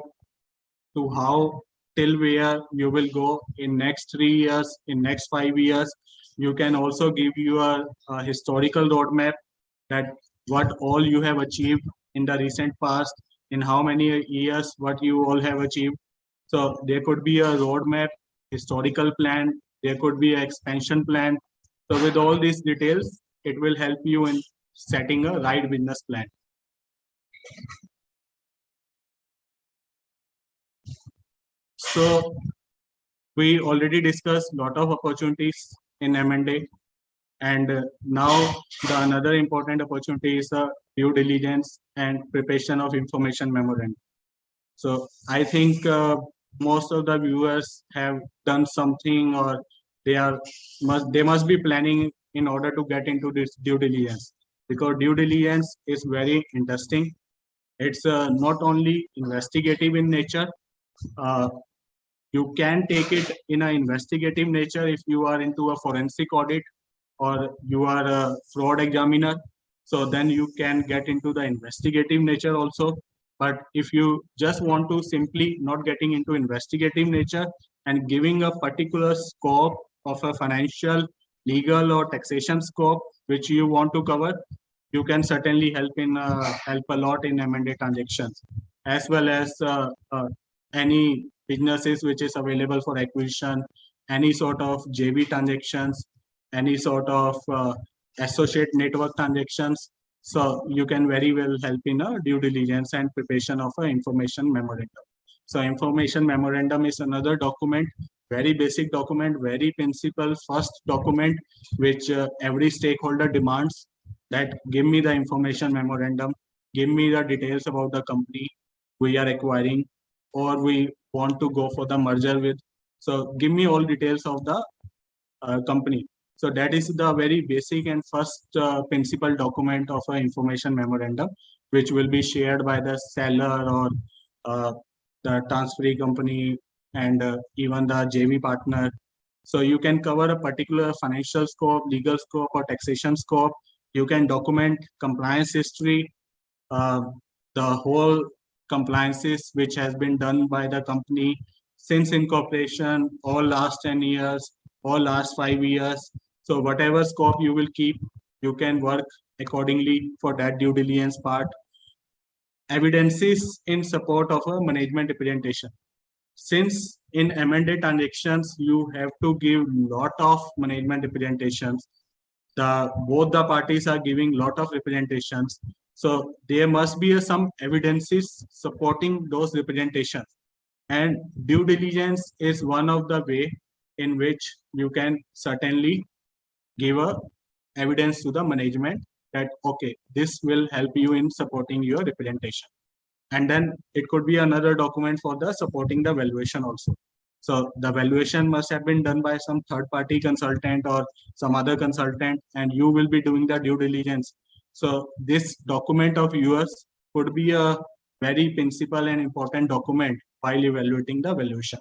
to how, till where you will go in next 3 years, in next 5 years. You can also give you a historical roadmap that what all you have achieved in the recent past, in how many years, what you all have achieved. So there could be a roadmap, historical plan, there could be an expansion plan. So with all these details, it will help you in setting a right business plan. So we already discussed a lot of opportunities in M&A, and now the another important opportunity is due diligence and preparation of information memorandum. So I think most of the viewers have done something, or they must be planning in order to get into this due diligence, because due diligence is very interesting. It's not only investigative in nature. Uh, you can take it in an investigative nature if you are into a forensic audit or you are a fraud examiner. So then you can get into the investigative nature also. But if you just want to simply not getting into investigative nature and giving a particular scope of a financial, legal or taxation scope which you want to cover, you can certainly help a lot in M&A transactions, as well as any businesses which is available for acquisition, any sort of JV transactions, any sort of associate network transactions. So you can very well help in a due diligence and preparation of an information memorandum. So information memorandum is another document, very basic document, very principal first document, which every stakeholder demands that give me the information memorandum, give me the details about the company we are acquiring or we want to go for the merger with. So give me all details of the company. So that is the very basic and first principal document of an information memorandum, which will be shared by the seller or the transferee company and even the JV partner. So you can cover a particular financial scope, legal scope, or taxation scope. You can document compliance history, uh, the whole compliances which has been done by the company since incorporation, all last 10 years, or last 5 years. So whatever scope you will keep, you can work accordingly for that due diligence part. Evidences in support of a management representation. Since in M&A transactions, you have to give lot of management representations. Both the parties are giving lot of representations. So there must be some evidences supporting those representations. And due diligence is one of the way in which you can certainly give a evidence to the management that, okay, this will help you in supporting your representation. And then it could be another document for the supporting the valuation also. So the valuation must have been done by some third party consultant or some other consultant, and you will be doing the due diligence. So this document of yours could be a very principal and important document while evaluating the valuation.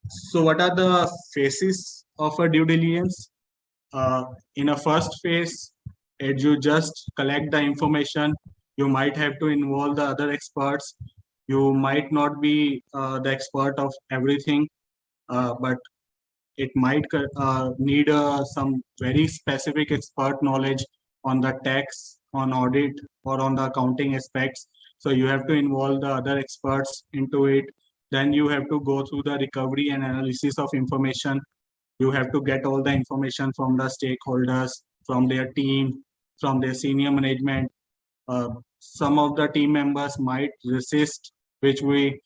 So what are the phases of a due diligence? In a first phase, you just collect the information. You might have to involve the other experts. You might not be the expert of everything, but it might need some very specific expert knowledge on the tax, on audit, or on the accounting aspects. So you have to involve the other experts into it. Then you have to go through the recovery and analysis of information. You have to get all the information from the stakeholders, from their team, from their senior management. Some of the team members might resist, which we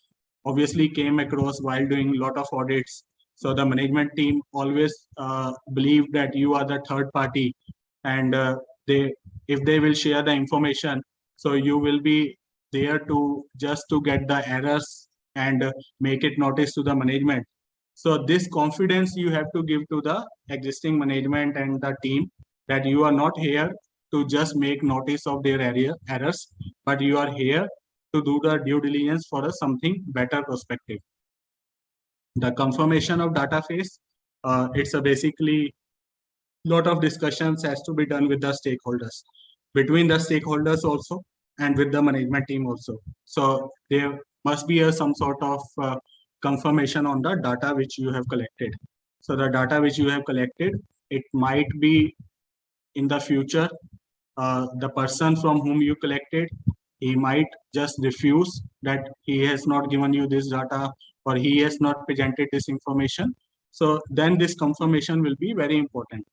obviously came across while doing a lot of audits. So the management team always believe that you are the third party, and if they will share the information, so you will be there to just to get the errors and make it notice to the management. So this confidence you have to give to the existing management and the team that you are not here to just make notice of their errors, but you are here to do the due diligence for something better perspective. The confirmation of data phase, it's a basically lot of discussions has to be done with the stakeholders. Between the stakeholders also, and with the management team also. So there must be some sort of confirmation on the data which you have collected. So the data which you have collected, it might be in the future, the person from whom you collected, he might just refuse that he has not given you this data or he has not presented this information. So then this confirmation will be very important.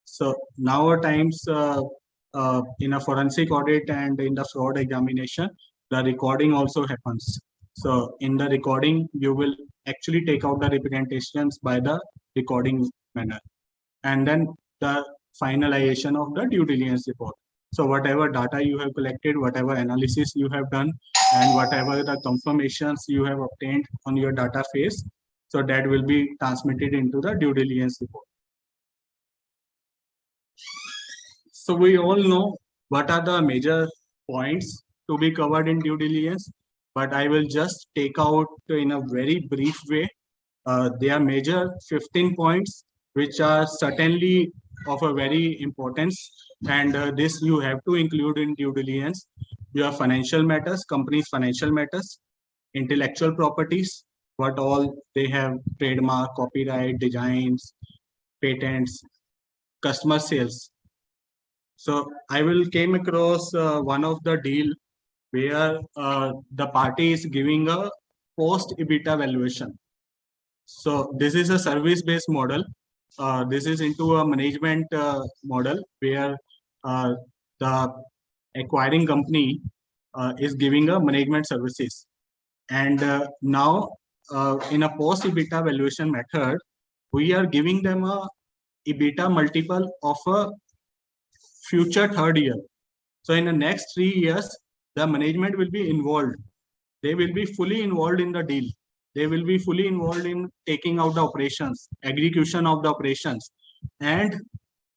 So now at times in a forensic audit and in the fraud examination, the recording also happens. So in the recording, you will actually take out the representations by the recording manner, and then the finalization of the due diligence report. So whatever data you have collected, whatever analysis you have done, and whatever the confirmations you have obtained on your data phase, so that will be transmitted into the due diligence report. So we all know what are the major points to be covered in due diligence, but I will just take out in a very brief way. There are major 15 points which are certainly of a very importance, and this you have to include in due diligence. Your financial matters, company's financial matters, intellectual properties, what all they have, trademark, copyright, designs, patents, customer sales. So I will came across one of the deal where the party is giving a post EBITDA valuation. So this is a service-based model. This is into a management model where the acquiring company is giving a management services. And now in a post EBITDA valuation method, we are giving them a EBITDA multiple of a future third year. So in the next 3 years, the management will be involved. They will be fully involved in the deal. They will be fully involved in taking out the operations, execution of the operations, and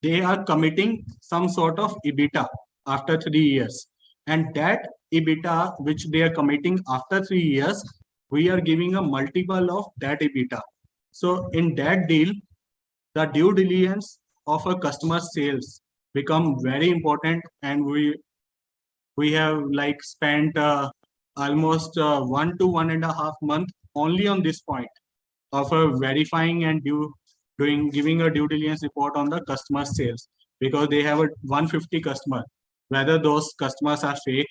they are committing some sort of EBITDA after 3 years. And that EBITDA which they are committing after 3 years, we are giving a multiple of that EBITDA. So in that deal, the due diligence of a customer sales become very important, and we have like spent almost 1 to 1.5 months only on this point of verifying and giving a due diligence report on the customer sales, because they have a 150 customer, whether those customers are fake,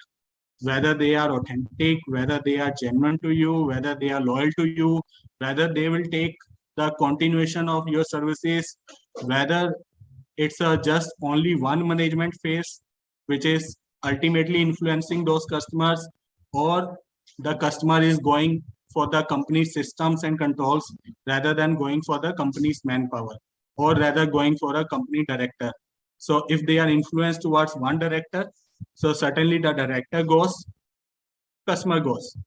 whether they are authentic, whether they are genuine to you, whether they are loyal to you, whether they will take the continuation of your services, whether it's just only one management phase which is ultimately influencing those customers, or the customer is going for the company's systems and controls rather than going for the company's manpower, or rather going for a company director. So if they are influenced towards one director, so certainly the director goes, customer goes.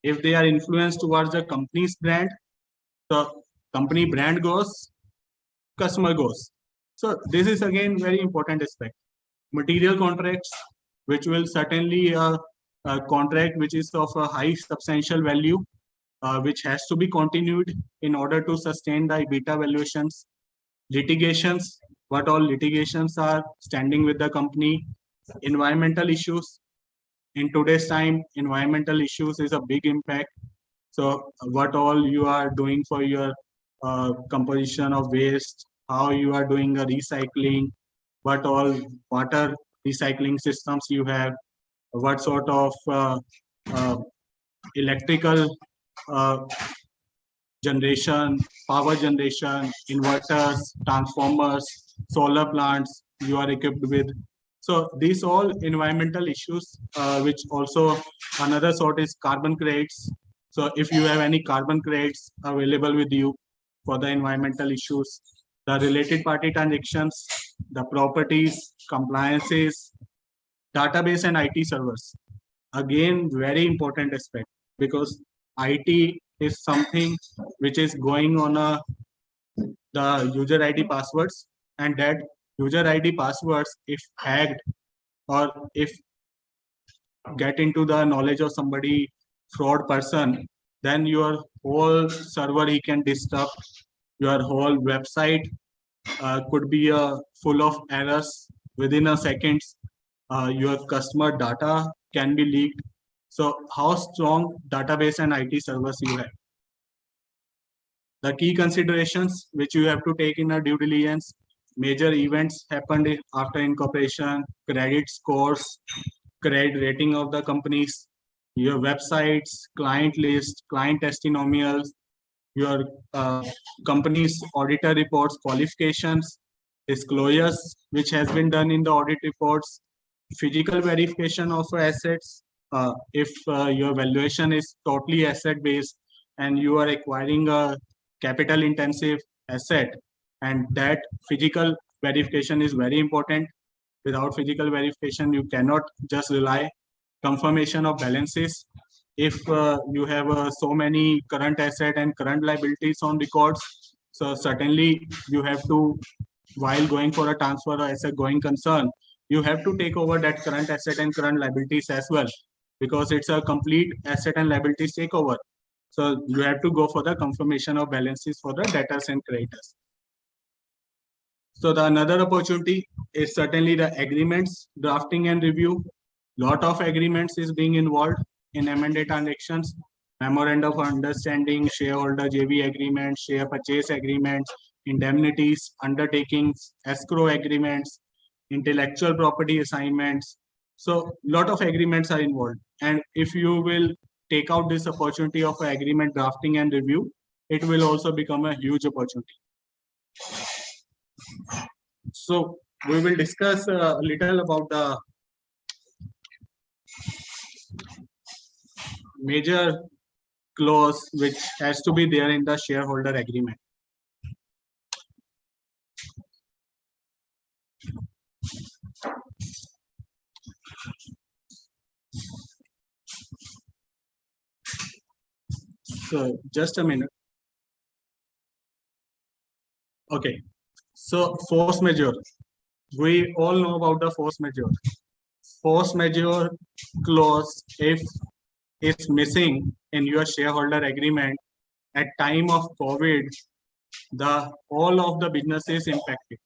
If they are influenced towards the company's brand, the company brand goes, customer goes. So this is again very important aspect. Material contracts, which will certainly a contract which is of a high substantial value, which has to be continued in order to sustain the EBITDA valuations. Litigations, what all litigations are standing with the company. Environmental issues. In today's time, environmental issues is a big impact. So what all you are doing for your composition of waste, how you are doing a recycling, what all water recycling systems you have, what sort of electrical generation, power generation, inverters, transformers, solar plants you are equipped with. So these all environmental issues, which also another sort is carbon credits. So if you have any carbon credits available with you for the environmental issues, the related party transactions, the properties, compliances, database and IT servers. Again, very important aspect, because IT is something which is going on the user ID passwords, and that user ID passwords, if hacked or if get into the knowledge of somebody fraud person, then your whole server he can disrupt, your whole website could be full of errors within a seconds. Your customer data can be leaked. So how strong database and IT servers you have. The key considerations which you have to take in a due diligence: major events happened after incorporation, credit scores, credit rating of the companies, your websites, client list, client testimonials, your company's auditor reports, qualifications, disclosures which has been done in the audit reports, physical verification of assets. If your valuation is totally asset based and you are acquiring a capital intensive asset, and that physical verification is very important. Without physical verification, you cannot just rely. Confirmation of balances. If you have so many current asset and current liabilities on records, so certainly you have to, while going for a transfer or as a going concern, you have to take over that current asset and current liabilities as well, because it's a complete asset and liabilities takeover. So you have to go for the confirmation of balances for the debtors and creditors. So the another opportunity is certainly the agreements, drafting and review. Lot of agreements is being involved in M&A transactions, memorandum of understanding, shareholder JV agreements, share purchase agreements, indemnities, undertakings, escrow agreements, intellectual property assignments. So lot of agreements are involved. And if you will take out this opportunity of agreement drafting and review, it will also become a huge opportunity. So we will discuss a little about the major clause which has to be there in the shareholder agreement. So just a minute. Okay. So force majeure. We all know about the force majeure. Force majeure clause, if it's missing in your shareholder agreement at time of COVID, all of the business is impacted.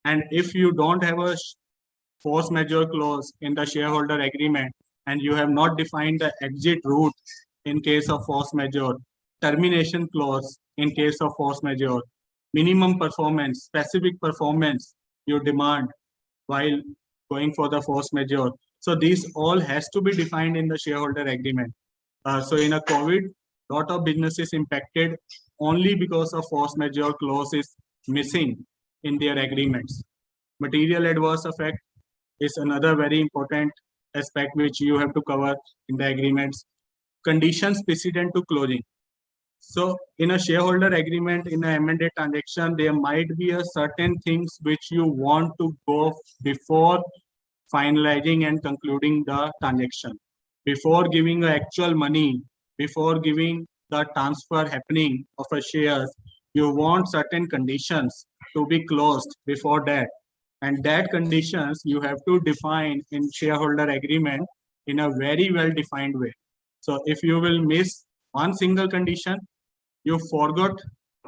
And if you don't have a force majeure clause in the shareholder agreement and you have not defined the exit route in case of force majeure, termination clause in case of force majeure, minimum performance, specific performance you demand while going for the force majeure. So these all has to be defined in the shareholder agreement. So in a COVID, lot of businesses impacted only because of force majeure clause is missing in their agreements. Material adverse effect is another very important aspect which you have to cover in the agreements. Conditions precedent to closing. So in a shareholder agreement, in a M&A transaction, there might be a certain things which you want to go before finalizing and concluding the transaction. Before giving the actual money, before giving the transfer happening of a shares, you want certain conditions to be closed before that. And that conditions you have to define in shareholder agreement in a very well defined way. So if you will miss one single condition, you forgot,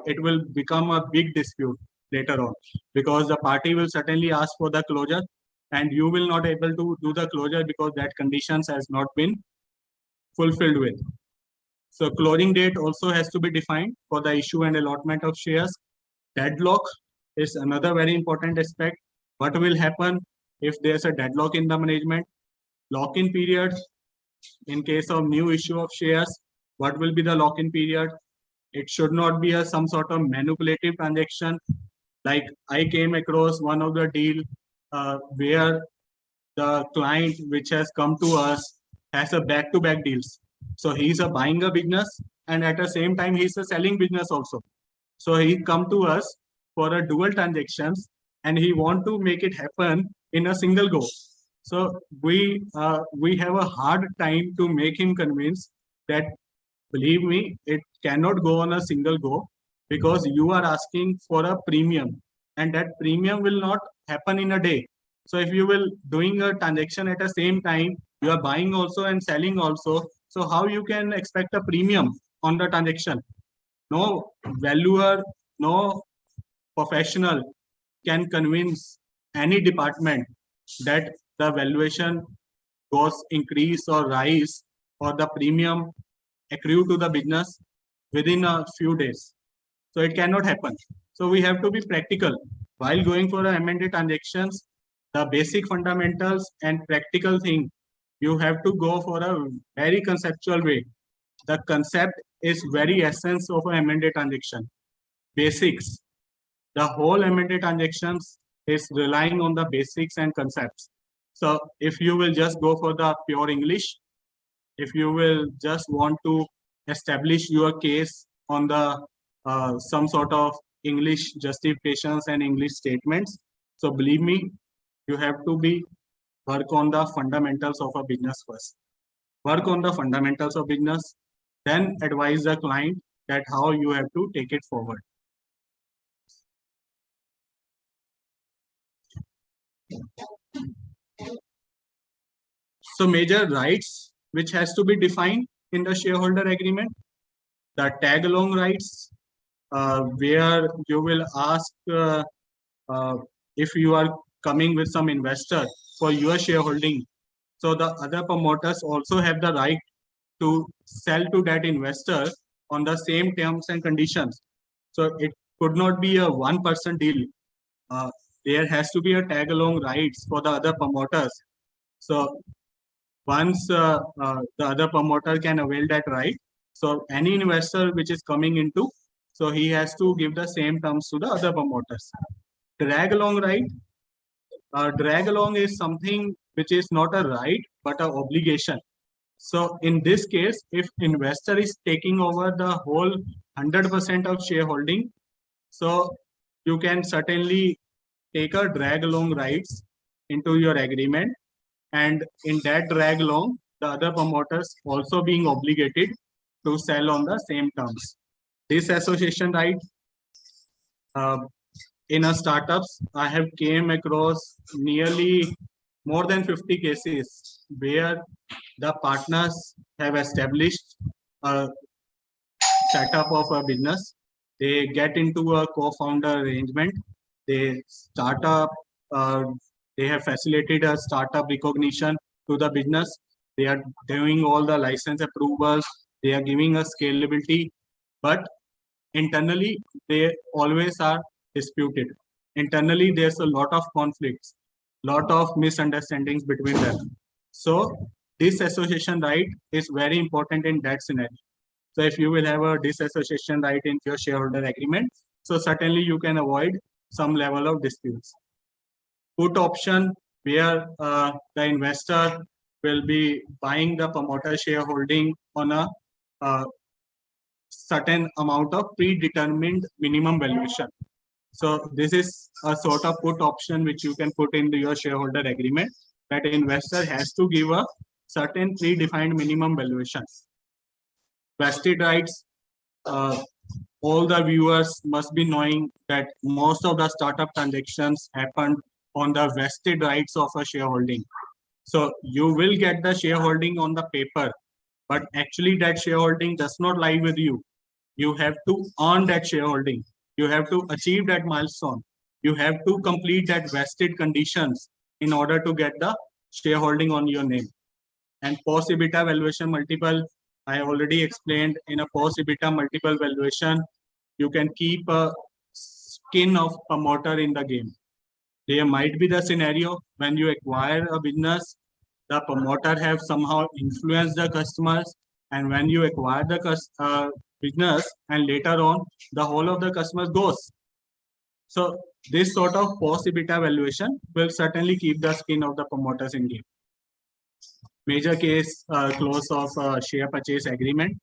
it will become a big dispute later on, because the party will certainly ask for the closure and you will not able to do the closure because that conditions has not been fulfilled with. So closing date also has to be defined for the issue and allotment of shares. Deadlock is another very important aspect. What will happen if there's a deadlock in the management? Lock-in period. In case of new issue of shares, what will be the lock-in period? It should not be some sort of manipulative transaction. Like I came across one of the deal where the client which has come to us has a back-to-back deals. So he's a buying a business and at the same time he's a selling business also. So he come to us for a dual transactions and he want to make it happen in a single go. So we have a hard time to make him convince that, believe me, it cannot go on a single go, because you are asking for a premium and that premium will not happen in a day. So if you will doing a transaction at the same time, you are buying also and selling also. So how you can expect a premium on the transaction? No valuer, no professional can convince any department that the valuation goes increase or rise, or the premium accrue to the business within a few days. So it cannot happen. So we have to be practical while going for a M&A transactions. The basic fundamentals and practical thing, you have to go for a very conceptual way. The concept is very essence of a M&A transaction. Basics. The whole M&A transactions is relying on the basics and concepts. So if you will just go for the pure English, if you will just want to establish your case on the some sort of English justifications and English statements, so believe me, you have to be work on the fundamentals of a business first. Work on the fundamentals of business, then advise the client that how you have to take it forward. So major rights which has to be defined in the shareholder agreement, the tag along rights, where you will ask if you are coming with some investor for your shareholding. So the other promoters also have the right to sell to that investor on the same terms and conditions. So it could not be a one-person deal. There has to be a tag along rights for the other promoters. So once the other promoter can avail that right, so any investor which is coming into, so he has to give the same terms to the other promoters. Drag along right. Drag along is something which is not a right but an obligation. So in this case, if investor is taking over the whole 100% of shareholding, so you can certainly take a drag along rights into your agreement, and in that drag along, the other promoters also being obligated to sell on the same terms. This association right, in a startups, I have came across nearly more than 50 cases where the partners have established a setup of a business. They get into a co-founder arrangement. They start up, they have facilitated a startup recognition to the business. They are doing all the license approvals. They are giving us scalability, but internally they always are disputed. Internally, there's a lot of conflicts, lot of misunderstandings between them. So disassociation right is very important in that scenario. So if you will have a disassociation right in your shareholder agreement, so certainly you can avoid some level of disputes. Put option, where the investor will be buying the promoter shareholding on a certain amount of predetermined minimum valuation. So this is a sort of put option which you can put into your shareholder agreement, that investor has to give a certain predefined minimum valuation. Vested rights, all the viewers must be knowing that most of the startup transactions happen on the vested rights of a shareholding. So you will get the shareholding on the paper, but actually that shareholding does not lie with you. You have to earn that shareholding. You have to achieve that milestone. You have to complete that vested conditions in order to get the shareholding on your name. And post-EBITDA valuation multiple, I already explained. In a post-EBITDA multiple valuation, you can keep a skin of promoter in the game. There might be the scenario when you acquire a business, the promoter have somehow influenced the customers, and when you acquire the business and later on the whole of the customers goes. So this sort of post-EBITDA valuation will certainly keep the skin of the promoters in game. Major case, close of share purchase agreement.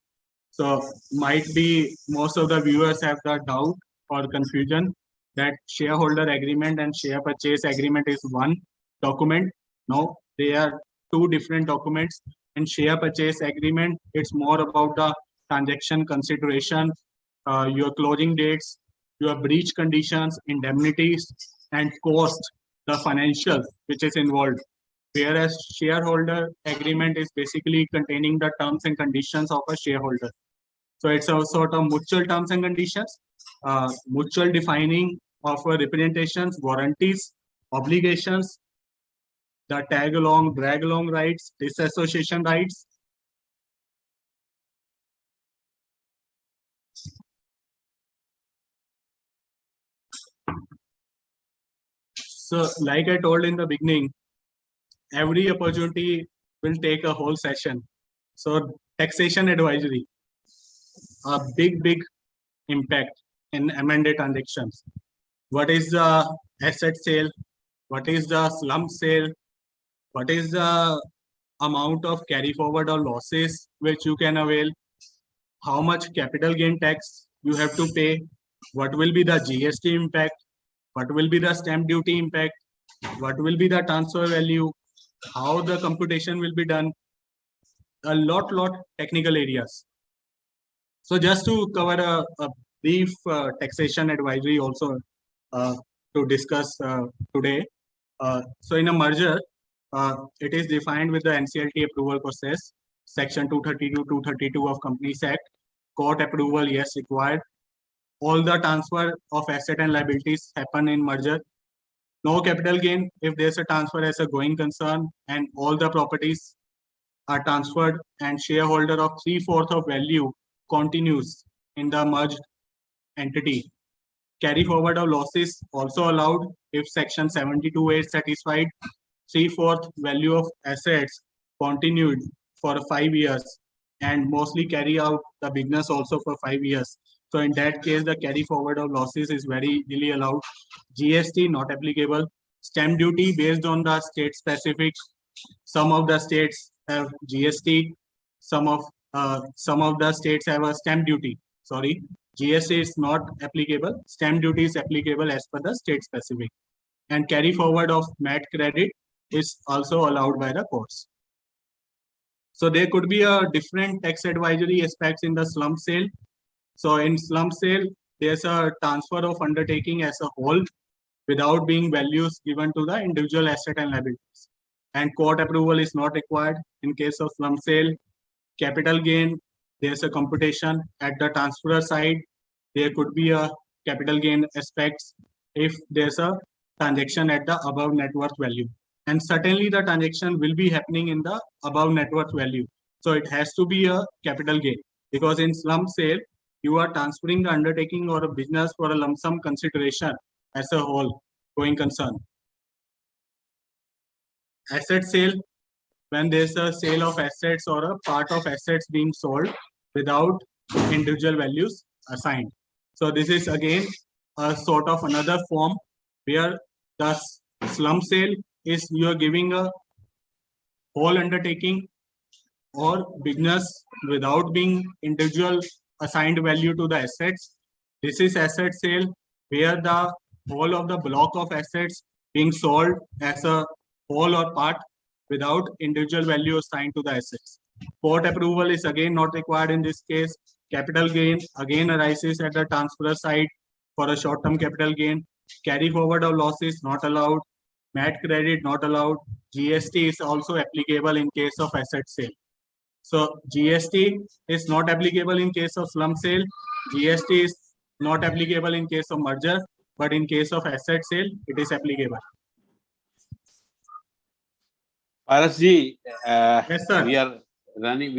So might be most of the viewers have the doubt or confusion that shareholder agreement and share purchase agreement is one document. No, they are two different documents. And share purchase agreement, it's more about the transaction consideration, your closing dates, your breach conditions, indemnities, and cost, the financials which is involved. Whereas shareholder agreement is basically containing the terms and conditions of a shareholder. So it's a sort of mutual terms and conditions, mutual defining of representations, warranties, obligations, the tag along, drag along rights, disassociation rights. So like I told in the beginning, every opportunity will take a whole session. So taxation advisory, a big impact in M&A transactions. What is the asset sale? What is the slump sale? What is the amount of carry forward or losses which you can avail? How much capital gain tax you have to pay? What will be the GST impact? What will be the stamp duty impact? What will be the transfer value? How the computation will be done? A lot technical areas. So just to cover a brief taxation advisory also to discuss today. So in a merger, it is defined with the NCLT approval process, section 232 of Companies Act. Court approval, yes, required. All the transfer of asset and liabilities happen in merger. No capital gain if there's a transfer as a going concern, and all the properties are transferred, and shareholder of 3/4 of value continues in the merged entity. Carry forward of losses also allowed if section 72A is satisfied. 3/4 value of assets continued for 5 years, and mostly carry out the business also for 5 years. So in that case, the carry forward of losses is very easily allowed. GST not applicable. Stamp duty based on the state specific. Some of the states have GST. Some of the states have a stamp duty. Sorry, GST is not applicable. Stamp duty is applicable as per the state specific. And carry forward of MAT credit is also allowed by the courts. So there could be a different tax advisory aspects in the slump sale. So in slump sale, there's a transfer of undertaking as a whole without being values given to the individual asset and liabilities. And court approval is not required in case of slump sale. Capital gain, there's a computation at the transferor side. There could be a capital gain aspects if there's a transaction at the above net worth value. And certainly the transaction will be happening in the above net worth value. So it has to be a capital gain, because in slump sale, you are transferring the undertaking or a business for a lump sum consideration as a whole going concern. Asset sale, when there's a sale of assets or a part of assets being sold without individual values assigned. So this is again a sort of another form where the slump sale is you are giving a whole undertaking or business without being individual assigned value to the assets. This is asset sale where the whole of the block of assets being sold as a whole or part without individual value assigned to the assets. Court approval is again not required in this case. Capital gain again arises at the transfer side for a short-term capital gain. Carry forward of losses not allowed. MAT credit not allowed. GST is also applicable in case of asset sale. So GST is not applicable in case of slump sale. GST is not applicable in case of merger, but in case of asset sale, it is applicable. Parasji, Yes, sir. we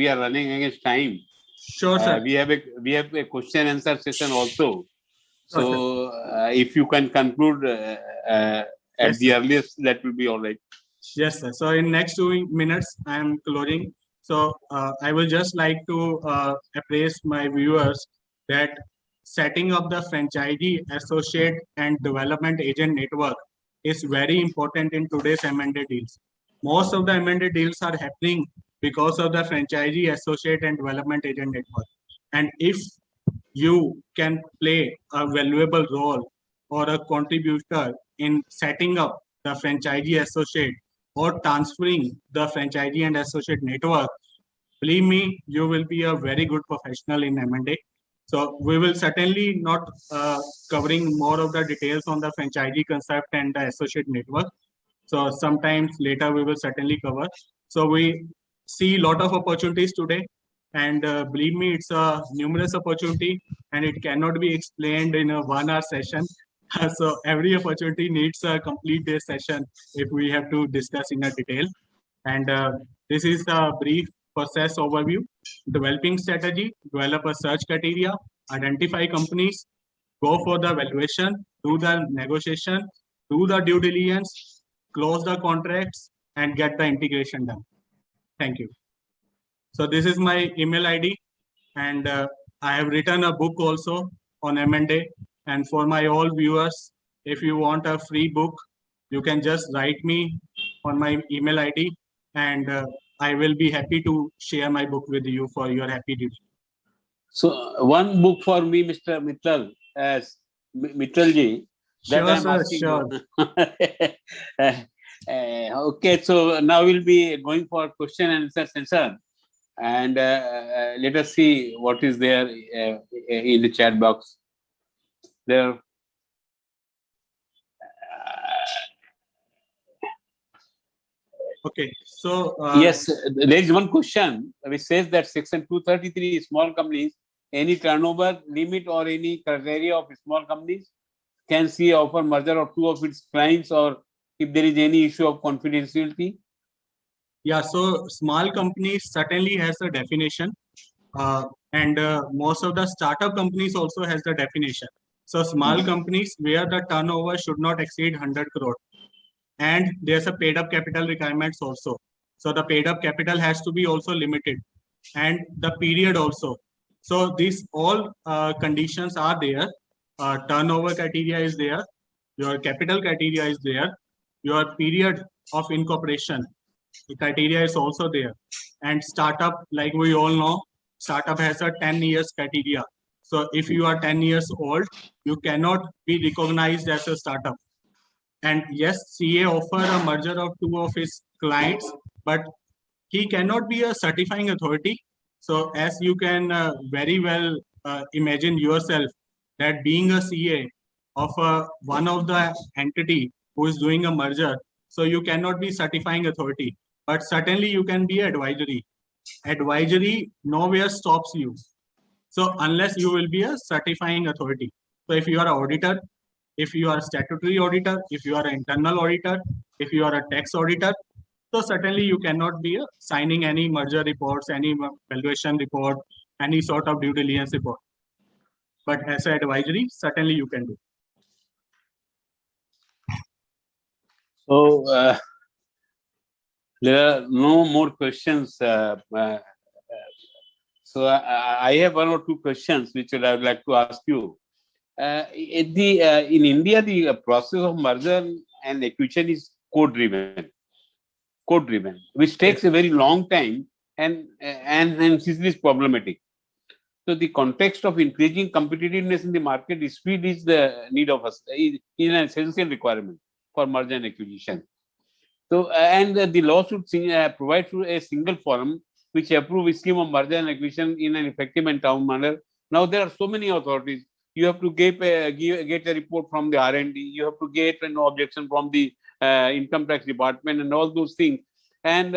are running against time. Sure, sir. We have a question answer session also. Sure, So if you can conclude at Yes, the sir. earliest, that will be all right. Yes, sir. So in next 2 minutes, I am closing. So I will just like to appraise my viewers that setting up the franchisee, associate, and development agent network is very important in today's M&A deals. Most of the M&A deals are happening because of the franchisee, associate, and development agent network. And if you can play a valuable role or a contributor in setting up the franchisee associate or transferring the franchisee and associate network, believe me, you will be a very good professional in M&A. So we will certainly not covering more of the details on the franchisee concept and the associate network. So sometimes later we will certainly cover. So we see a lot of opportunities today, and believe me, it's a numerous opportunity, and it cannot be explained in a 1 hour session. So every opportunity needs a complete day session if we have to discuss in a detail. And this is a brief process overview. Developing strategy, develop a search criteria, identify companies, go for the valuation, do the negotiation, do the due diligence, close the contracts, and get the integration done. Thank you. So this is my email ID, and I have written a book also on M&A. And for my all viewers, if you want a free book, you can just write me on my email ID, and I will be happy to share my book with you for your happy reading. So one book for me, Mr. Mittal, as Mittalji. Sure, sir, sure. Okay, so now we'll be going for question and answer session, and let us see what is there in the chat box. There. Okay, so yes, there is one question which says that Section 233 small companies, any turnover limit or any criteria of small companies, can see offer merger of two of its clients, or if there is any issue of confidentiality? Yeah, so small companies certainly has a definition, and most of the startup companies also has the definition. So small companies where the turnover should not exceed 100 crore, and there's a paid up capital requirements also. So the paid up capital has to be also limited, and the period also. So these all conditions are there. Turnover criteria is there, your capital criteria is there, your period of incorporation the criteria is also there, and startup, like we all know, startup has a 10 years criteria. So if you are 10 years old, you cannot be recognized as a startup. And yes, CA offer a merger of two of his clients, but he cannot be a certifying authority. So as you can very well imagine yourself, that being a CA of one of the entity who is doing a merger, so you cannot be certifying authority, but certainly you can be advisory. Advisory nowhere stops you. So unless you will be a certifying authority. So if you are an auditor, if you are a statutory auditor, if you are an internal auditor, if you are a tax auditor, so certainly you cannot be signing any merger reports, any valuation report, any sort of due diligence report. But as an advisory, certainly you can do. So there are no more questions. So I have one or two questions which I would like to ask you. In India, the process of merger and acquisition is code-driven, which takes a very long time and is problematic. So the context of increasing competitiveness in the market, speed is the need of us, is an essential requirement for merger and acquisition. So and the law should provide through a single forum which approve a scheme of merger and acquisition in an effective and sound manner. Now there are so many authorities. You have to get a report from the R&D. You have to get an objection from the income tax department and all those things. And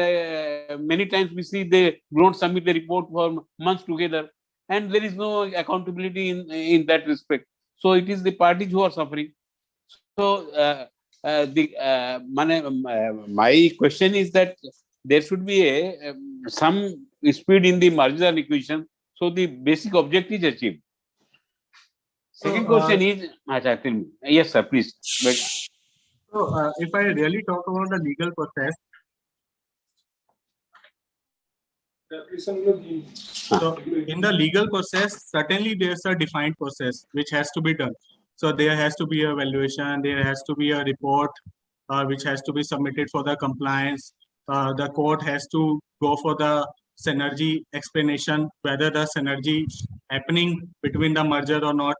many times we see they don't submit the report for months together, and there is no accountability in that respect. So it is the parties who are suffering. So my question is that there should be some speed in the merger and acquisition, so the basic objective is achieved. Second question is, yes, sir, please. So if I really talk about the legal process, so in the legal process, certainly there's a defined process which has to be done. So there has to be a valuation, there has to be a report which has to be submitted for the compliance. The court has to go for the synergy explanation, whether the synergy happening between the merger or not.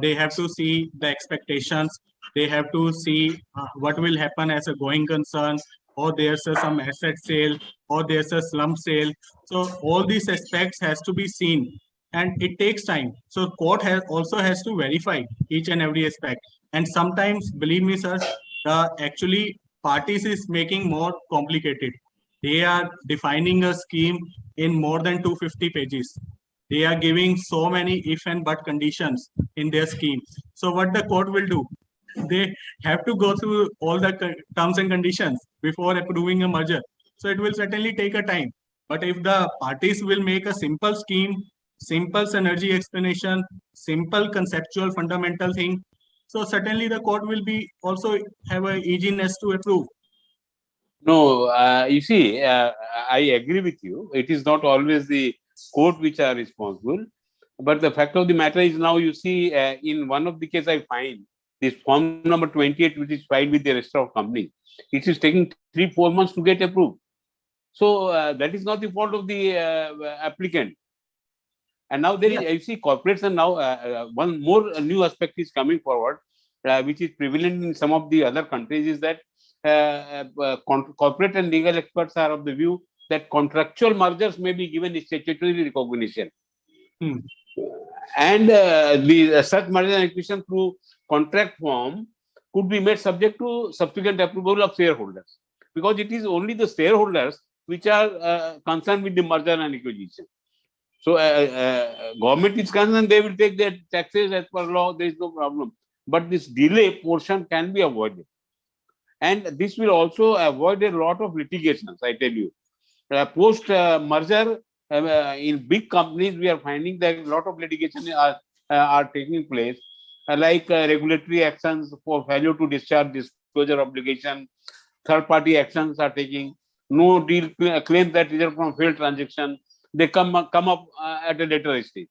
They have to see the expectations. They have to see what will happen as a going concern, or there's some asset sale, or there's a slump sale. So all these aspects has to be seen, and it takes time. So court also has to verify each and every aspect. And sometimes, believe me, sir, actually parties is making more complicated. They are defining a scheme in more than 250 pages. They are giving so many if and but conditions in their scheme. So what the court will do? They have to go through all the terms and conditions before approving a merger. So it will certainly take a time. But if the parties will make a simple scheme, simple synergy explanation, simple conceptual fundamental thing, so certainly the court will be also have a easiness to approve. No, you see, I agree with you. It is not always the court which are responsible. But the fact of the matter is now you see in one of the cases I find this form number 28, which is filed with the rest of company, it is taking 3-4 months to get approved. So that is not the fault of the applicant. And now there is, you see, corporates and now one more new aspect is coming forward, which is prevalent in some of the other countries, is that corporate and legal experts are of the view that contractual mergers may be given statutory recognition. And the such merger and acquisition through contract form could be made subject to subsequent approval of shareholders, because it is only the shareholders which are concerned with the merger and acquisition. So government is concerned, they will take their taxes as per law, there is no problem. But this delay portion can be avoided. And this will also avoid a lot of litigations, I tell you. Post merger, in big companies, we are finding that a lot of litigation are taking place, like regulatory actions for failure to discharge disclosure obligation, third party actions are taking, no deal claims that result from failed transaction, they come up at a later stage.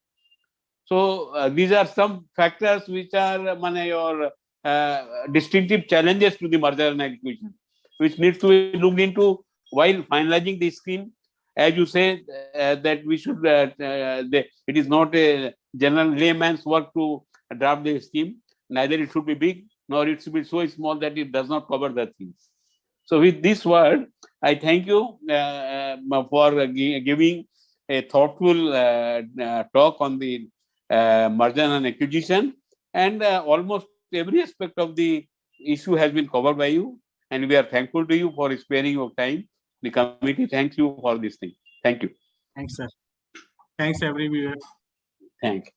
So these are some factors which are your distinctive challenges to the merger and acquisition, which needs to be looked into while finalizing the scheme. As you say, that we should, it is not a general layman's work to draft the scheme. Neither it should be big, nor it should be so small that it does not cover the things. So with this word, I thank you for giving a thoughtful talk on the merger and acquisition, and almost every aspect of the issue has been covered by you, and we are thankful to you for sparing your time. The committee thanks you for this thing. Thank you. Thanks, sir. Thanks, every viewer. Thank you.